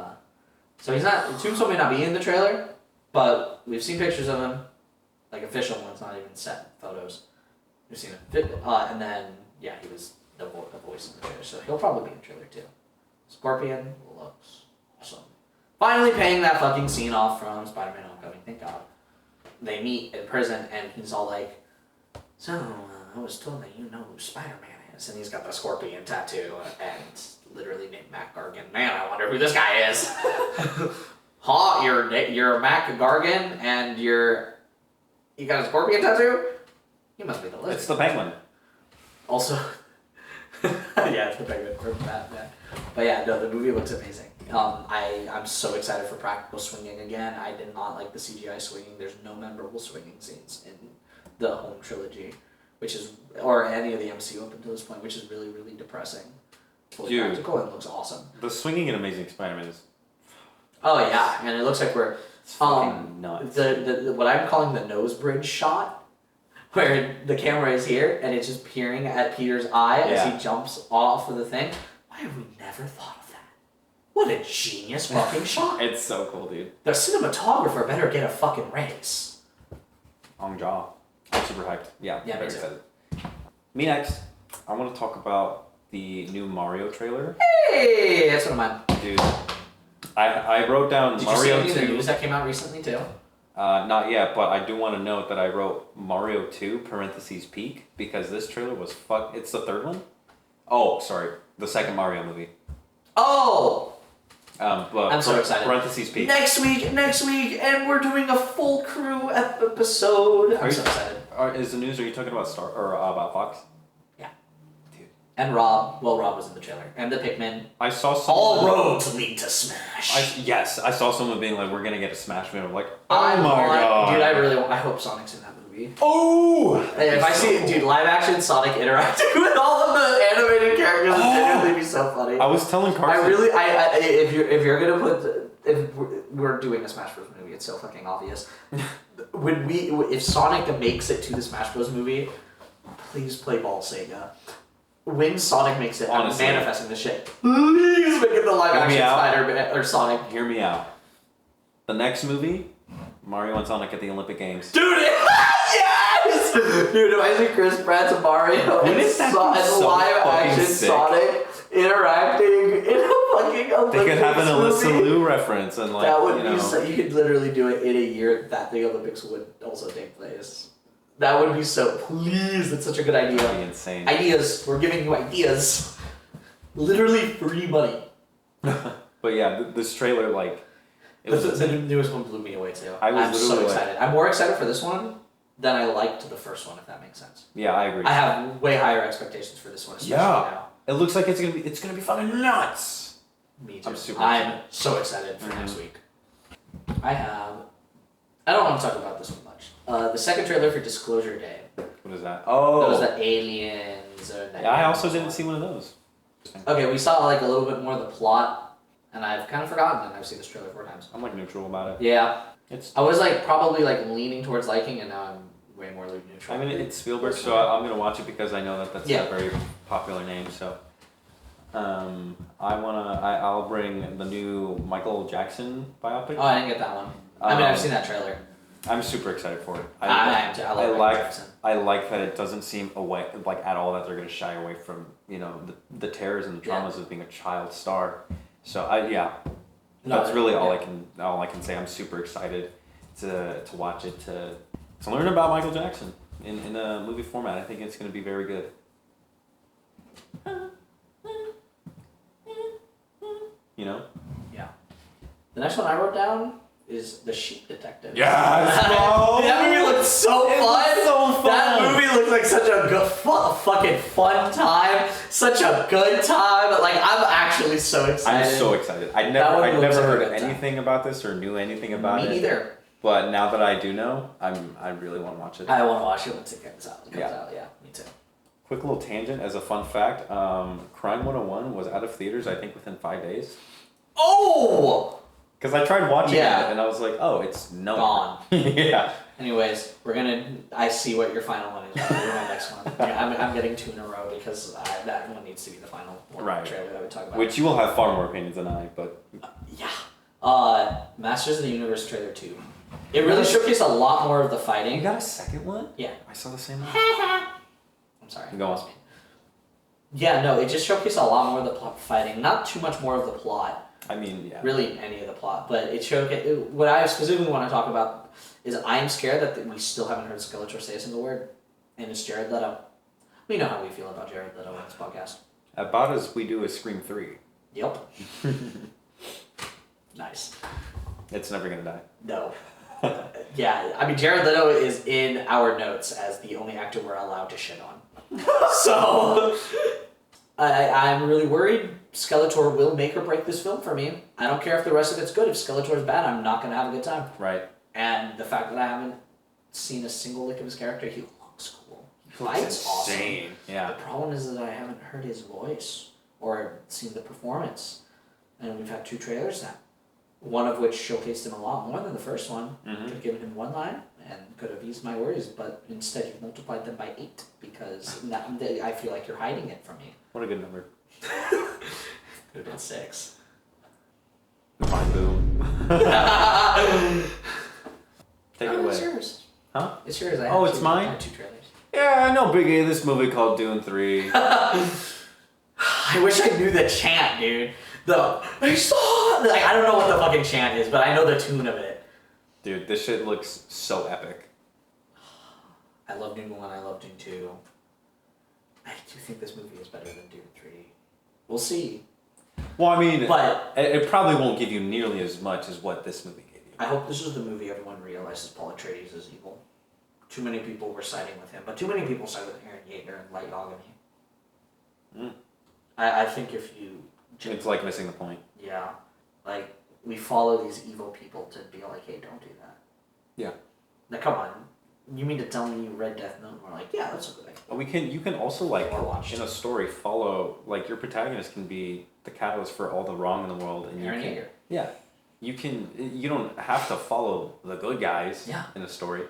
so he's not. Tombstone may not be in the trailer, but we've seen pictures of him, like official ones, not even set photos. We've seen him, and then yeah, he was the voice in the trailer, so he'll probably be in the trailer too. Scorpion looks awesome. Finally paying that fucking scene off from Spider-Man: Homecoming. Thank God. They meet in prison, and he's all like, "So I was told that you know who Spider-Man is," and he's got the scorpion tattoo and literally named Mac Gargan. Man, I wonder who this guy is. Huh? You're Mac Gargan, and you got a scorpion tattoo? You must be the lizard. It's the Penguin. Also, yeah, it's the Penguin from Batman. But yeah, no, the movie looks amazing. I'm so excited for practical swinging again. I did not like the CGI swinging. There's no memorable swinging scenes in the home trilogy, or any of the MCU up until this point, which is really, really depressing. Fully practical and looks awesome. The swinging in Amazing Spider-Man is... Oh yeah, and it looks like we're fucking nuts. The what I'm calling the nose bridge shot, where the camera is here and it's just peering at Peter's eye as he jumps off of the thing. Why have we never thought of that? What a genius fucking shot! It's so cool, dude. The cinematographer better get a fucking raise. Ong Jaw. I'm super hyped. Yeah, Yeah, very me too. excited. Me next. I want to talk about the new Mario trailer. Hey, that's what I'm on. Dude, I wrote down Did Mario you see any of the 2. news that came out recently too? Not yet, but I do want to note that I wrote Mario 2 parentheses peak because this trailer was It's the third one? Oh, sorry. The second Mario movie. Oh! But I'm so excited. Parentheses peak. Next week, and we're doing a full crew episode. I'm so excited. Is the news? Are you talking about about Fox? Yeah. Dude. And Rob. Well, Rob was in the trailer. And the Pikmin. I saw someone. All roads lead to Smash. Yes, I saw someone being like, "We're gonna get a Smash movie." I'm like, Oh my god, dude! I hope Sonic's in that movie. Oh! If I see it, dude, live action Sonic interacting with all of the animated characters, it'd genuinely be so funny. I was telling Carson. If you're gonna put, if we're doing a Smash Bros movie, it's so fucking obvious. If Sonic makes it to the Smash Bros movie, please play Ball Sega. When Sonic makes it, Honestly. I'm manifesting this shit. Please make it the live action out. Spider-Man or Sonic. Hear me out. The next movie, Mario and Sonic at the Olympic Games. Dude, yes! Dude, if I see Chris Pratt's Mario and Wouldn't that be so live fucking action sick? Sonic interacting in a fucking Olympics They could have an Alyssa movie, Liu reference and like, that would you be know. so. You could literally do it in a year that the Olympics would also take place. That would be so. Please, that's such a good idea. That'd be insane. Ideas. We're giving you ideas. Literally free money. But yeah, this trailer, like, it was The newest one blew me away too. I was I'm so literally like- excited. I'm more excited for this one than I liked the first one, if that makes sense. yeah, I agree. I have way higher expectations for this one, especially Yeah. It looks like it's gonna be fucking nuts. now. Me too. I'm super I'm excited. so excited for Mhm. next week. I don't want to talk about this one much. The second trailer for Disclosure Day. What is that? Oh, That was the aliens. Or yeah, I also didn't see one of those. Okay, we saw like a little bit more of the plot, and I've kind of forgotten, and I've seen this trailer 4 times. I'm like neutral about it. Yeah, It's. I was like probably like leaning towards liking, and now I'm way more neutral. I mean, it's Spielberg, so I'm gonna watch it because I know that that's Yeah. a very popular name. So, I'll bring the new Michael Jackson biopic. Oh, I didn't get that one. I mean, I've seen that trailer. I'm super excited for it. I am too. I love Michael like Jackson. I like that it doesn't seem away like at all that they're gonna shy away from the terrors and the Yeah. traumas of being a child star. So No, that's really all yeah. I can say. I'm super excited to watch it to learn about Michael Jackson in a movie format. I think it's gonna be very good. You know? Yeah. The next one I wrote down is The Sheep Detective. Yes, bro! That movie looked so It was fun. so fun. That movie looked like such a good, fucking fun time. Such a good time. Like, I'm actually so I'm excited. so excited. I'd That one never looks like a heard good time. anything about this or knew anything about it. Me neither. But now that I do know, I really want to watch it. I want to watch it once it comes out. Yeah. Yeah, me too. Quick little tangent as a fun fact. Crime 101 was out of theaters, I think, within 5 days. Oh! Because I tried watching Yeah. it and I was like, oh, it's no Gone. Yeah. Anyways, I see what your final one is. We're gonna do my next one. Yeah, I'm getting 2 in a row because that one needs to be the final one Right. trailer that we talk about. Which you will have far more opinions than I, but Yeah. Masters of the Universe trailer 2. It really showcased a lot more of the fighting. you got a second one? Yeah. I saw the same one. I'm sorry. Go on. Yeah, no, it just showcased a lot more of the plot fighting. Not too much more of the plot. I mean, yeah. Really any of the plot, but it showcased. What I specifically want to talk about is I'm scared that we still haven't heard Skeletor say a single word, and it's Jared Leto. We know how we feel about Jared Leto on this podcast. About as we do with Scream 3. Yep. Nice. It's never gonna die. No. Yeah, I mean Jared Leto is in our notes as the only actor we're allowed to shit on. So I'm really worried Skeletor will make or break this film for me. I don't care if the rest of it's good. If Skeletor's bad, I'm not gonna have a good time. Right. And the fact that I haven't seen a single lick of his character, he looks cool. He fights awesome. Insane. Yeah. The problem is that I haven't heard his voice or seen the performance. And we've had 2 trailers now. One of which showcased him a lot more than the first one. Mm-hmm. Could have given him 1 line and could have eased my worries, but instead he multiplied them by 8 because now I feel like you're hiding it from me. What a good number. Could have been 6. Fine, boom. Take it away. It's yours. Huh? It's yours. Oh, it's mine? I had 2 trailers. Yeah, no biggie. This movie called Dune 3. I wish I knew the chant, dude. I saw. Like, I don't know what the fucking chant is, but I know the tune of it. Dude, this shit looks so epic. I love Dune 1. I love Dune 2. I do think this movie is better than Dune 3. We'll see. Well, I mean, But it probably won't give you nearly as much as what this movie gave you. I hope this is the movie everyone realizes Paul Atreides is evil. Too many people were siding with him, but too many people sided with Aaron Yeager and Light Yagami. Mm. I think if you... It's like missing the point. Yeah. Like, we follow these evil people to be like, hey, don't do that. Yeah. Now, come on. You mean to tell me you read Death Note and we're like, yeah, that's a good idea. You can also, like, Or watched. in a story, follow, like, your protagonist can be the catalyst for all the wrong in the world. And Aaron you can, Yeager. yeah. You don't have to follow the good guys Yeah. in a story.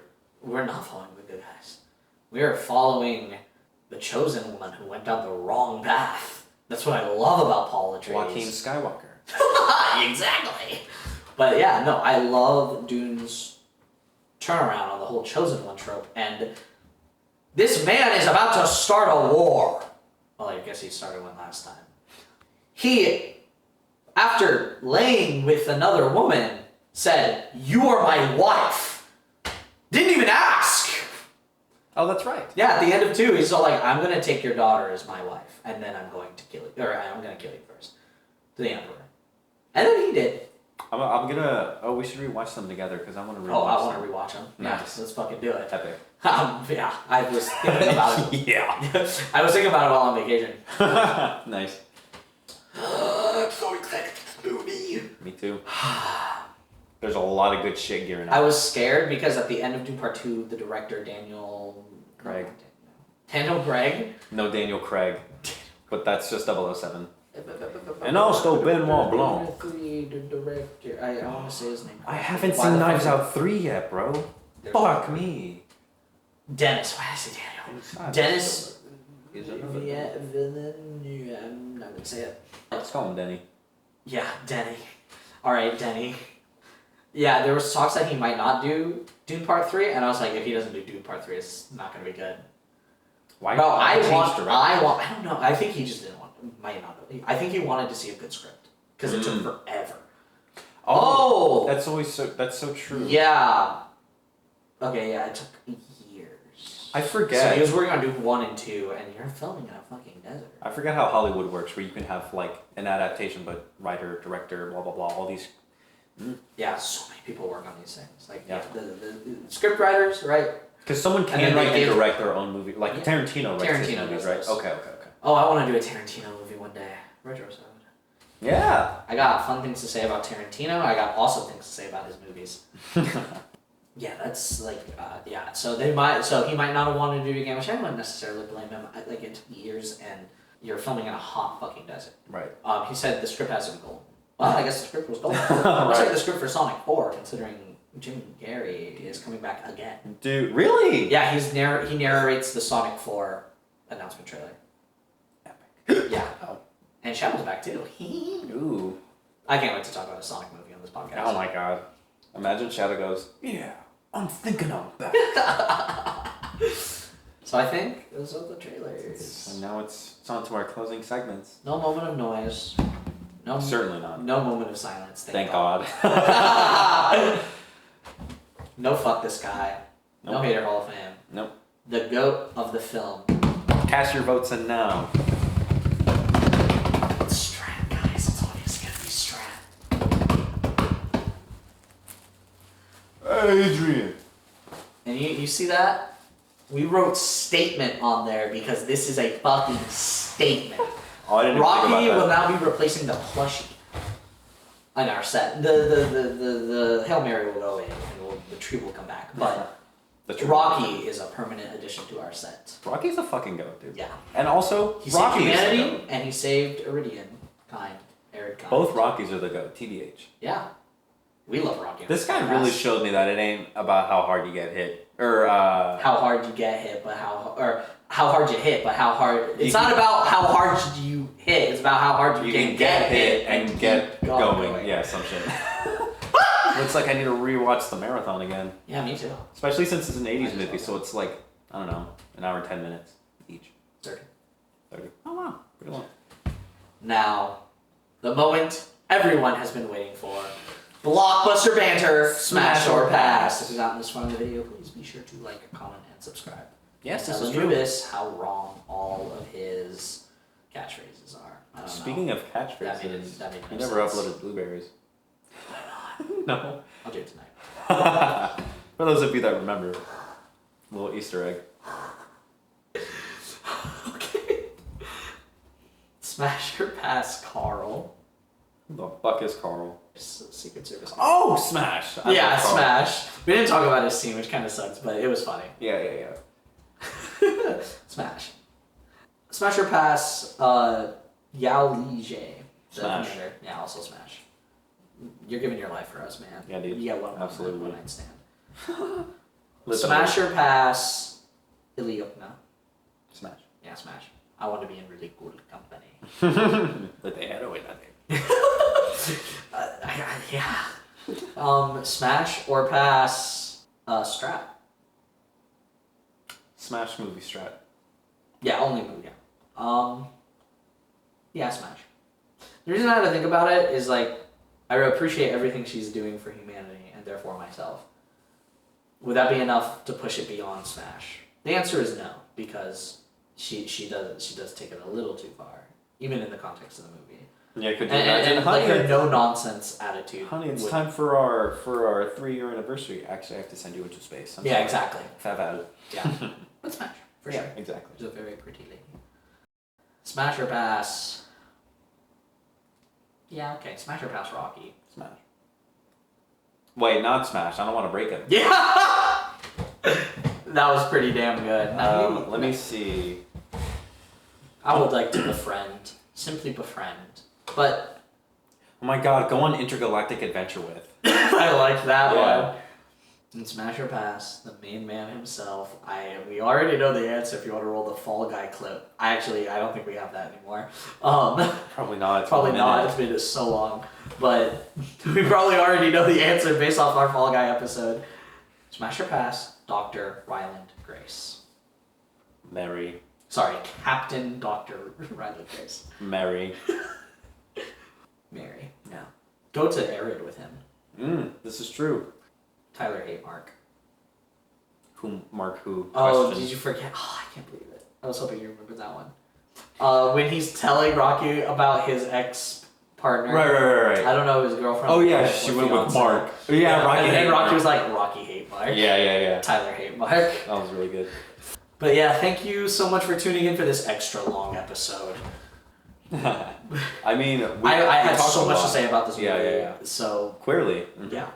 We're not following the good guys. We are following the chosen one who went down the wrong path. That's what I love about Paul Atreides. Joaquin Skywalker. Exactly. But yeah, no, I love Dune's turnaround on the whole chosen one trope, and this man is about to start a war. Well, I guess he started one last time. He, after laying with another woman, said, "You are my wife." Didn't even ask. Oh, that's right. Yeah, at the end of 2, he's all like, "I'm gonna take your daughter as my wife, and then I'm going to kill you, or I'm gonna kill you first." To the Emperor. And then he did. I'm gonna. Oh, we should rewatch them together because I want to rewatch. Oh, I them. want to rewatch them. Nice. Yeah, let's fucking do it. Epic. Yeah, I was thinking about it. Yeah. I was thinking about it while on vacation. Nice. I'm so excited for this movie. Me too. There's a lot of good shit gearing up. I was scared because at the end of Dune Part 2, the director, Daniel Craig. No Daniel Craig. But that's just 007. And also Benoit Blanc. The director. I want to say his name. I haven't Why seen the Knives fuck- Out 3 yet, bro. There's- Fuck me. Dennis. Why did I say Daniel? Dennis. Yeah, I'm not gonna say it. Let's call him Denny. Yeah, Denny. Alright, Denny. Yeah, there was talks that he might not do Dune Part 3, and I was like, if he doesn't do Dune Part 3, it's not gonna be good. Why? Bro, why change director? I don't know, I think he just didn't want, might not have. I think he wanted to see a good script, because it took forever. Oh! That's so true. Yeah. Okay, yeah, it took years. I So forget. he was working on Dune 1 and 2, and you're filming in a fucking desert. I forget how Hollywood works, where you can have like an adaptation, but writer, director, blah blah blah, all these. Yeah, so many people work on these things. Like, Yeah. the script writers, right? Because someone And can then write they and give- direct their own movie, like Yeah. Tarantino writes his Tarantino movies, does right? this. Okay. Oh, I want to do a Tarantino movie one day. Retrosode. Yeah. I got fun things to say about Tarantino. I got awesome things to say about his movies. Yeah, that's like, yeah. So he might not have wanted to do it again, which I wouldn't necessarily blame him. Like, it took years, and you're filming in a hot fucking desert. Right. He said the script has to be golden. Well, I guess the script was gold. Looks like the script for Sonic 4, considering Jim Carrey is coming back again. Dude, really? Yeah, he narrates the Sonic 4 announcement trailer. Epic. Yeah. Oh. And Shadow's back too. Ooh. I can't wait to talk about a Sonic movie on this podcast. Oh my god. Imagine Shadow goes, yeah, I'm thinking I'm back. So I think those are the trailers. And now it's on to our closing segments. No moment of noise. No, Certainly not. No moment of silence. Thank God. No fuck this guy. No Nope. Hater Hall of Fame. Nope. The GOAT of the film. Cast your votes in now. It's Strat, guys. It's always gonna be Strat. Adrian. And you see that? We wrote statement on there because this is a fucking statement. Oh, I didn't Rocky think will about that. now be replacing the plushie on our set. The Hail Mary will go in and the tree will come back. But Rocky is a permanent addition to our set. Rocky's a fucking goat, dude. Yeah. And also, He saved Rocky is the humanity goat. and he saved Iridian kind. Arid kind. Both Rockies are the goat, TBH. Yeah. We love Rocky. This guy really showed me that it ain't about how hard you get hit. Or, how hard you get hit, but how hard you hit, but how hard. It's You not can- about how hard you hit. It's about how hard you can get hit and get keep going. Yeah, some shit. Looks like I need to rewatch the marathon again. Yeah, me too. Especially since it's an 80s Might as movie, well. so it's like, I don't know, an hour and 10 minutes each. 30. 30. Oh, wow. Pretty long. Now, the moment everyone has been waiting for. Blockbuster banter, smash or pass. If you got this far in the video, please be sure to like, comment, and subscribe. Yes, Tell this is the true. Nubis how wrong all of his catchphrases are. I don't Speaking know. of catchphrases, that made you no never sense. uploaded blueberries. No. I'll do it tonight. For those of you that remember, a little Easter egg. Okay. Smash or pass, Carl. Who the fuck is Carl? Secret Service. Oh, Smash! I Yeah, love Carl. Smash. We didn't talk about his scene, which kind of sucks, but it was funny. Yeah. Smash. Smash or pass, Yao Li Jie. the Smash. commander. Yeah, also Smash. You're giving your life for us, man. Yeah, dude. You get one Absolutely. one night stand. Literally. Smash or pass, Ilya. No. Smash. Yeah, Smash. I want to be in really cool company. But they had away that name. Yeah. Smash or pass, Strat. Smash movie strat. Yeah, only move, yeah. Yeah, Smash. The reason I had to think about it is, like, I appreciate everything she's doing for humanity and therefore myself. Would that be enough to push it beyond Smash? The answer is no, because she does take it a little too far, even in the context of the movie. Yeah, could you And imagine? like Honey, her no nonsense attitude. honey, it's would- time for our 3-year anniversary. Actually, I have to send you into space. I'm Yeah, sorry. exactly. Faval. Yeah, but Smash for Yeah, sure. exactly. She's a very pretty lady. Smash or pass. Yeah, okay. Smash or pass, Rocky. Smash. Wait, not Smash. I don't want to break it. Yeah, that was pretty damn good. Now, Let me see. I would like to befriend, simply befriend, but Oh my God, go on intergalactic adventure with. I like that Yeah. one. And Smash or pass, the main man himself. We already know the answer. If you want to roll the Fall Guy clip, I don't think we have that anymore. Probably not. It's Probably been a not. minute. It's been so long, but we probably already know the answer based off our Fall Guy episode. Smash or pass, Dr. Ryland Grace. Mary. Sorry, Captain Dr. Ryland Grace. Mary. Mary. No. Go to Arid with him. This is true. Tyler hate Mark. Mark who? Oh, Question. did you forget? Oh, I can't believe it. I was hoping you remembered that one. When he's telling Rocky about his ex-partner. Right. I don't know, his girlfriend. Oh yeah, or she went with fiance. Mark. Yeah, Rocky. And then hate Rocky Mark. was like, Rocky hate Mark. Yeah. Tyler hate Mark. That was really good. But yeah, thank you so much for tuning in for this extra long episode. I mean, I had talked so a much to lot. say about this movie. Yeah. So, Clearly. yeah.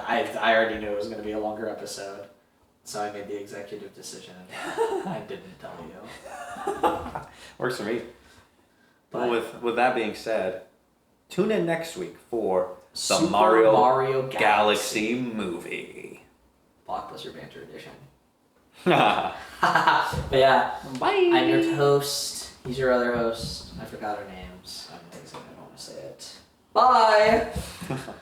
I already knew it was going to be a longer episode. So I made the executive decision. I didn't tell you. Works for me. But Well, with that being said, tune in next week for the Super Mario Galaxy movie. Blockbuster Banter Edition. Bye. But yeah, I'm your host. He's your other host. I forgot our names. I'm lazy. I don't want to say it. Bye.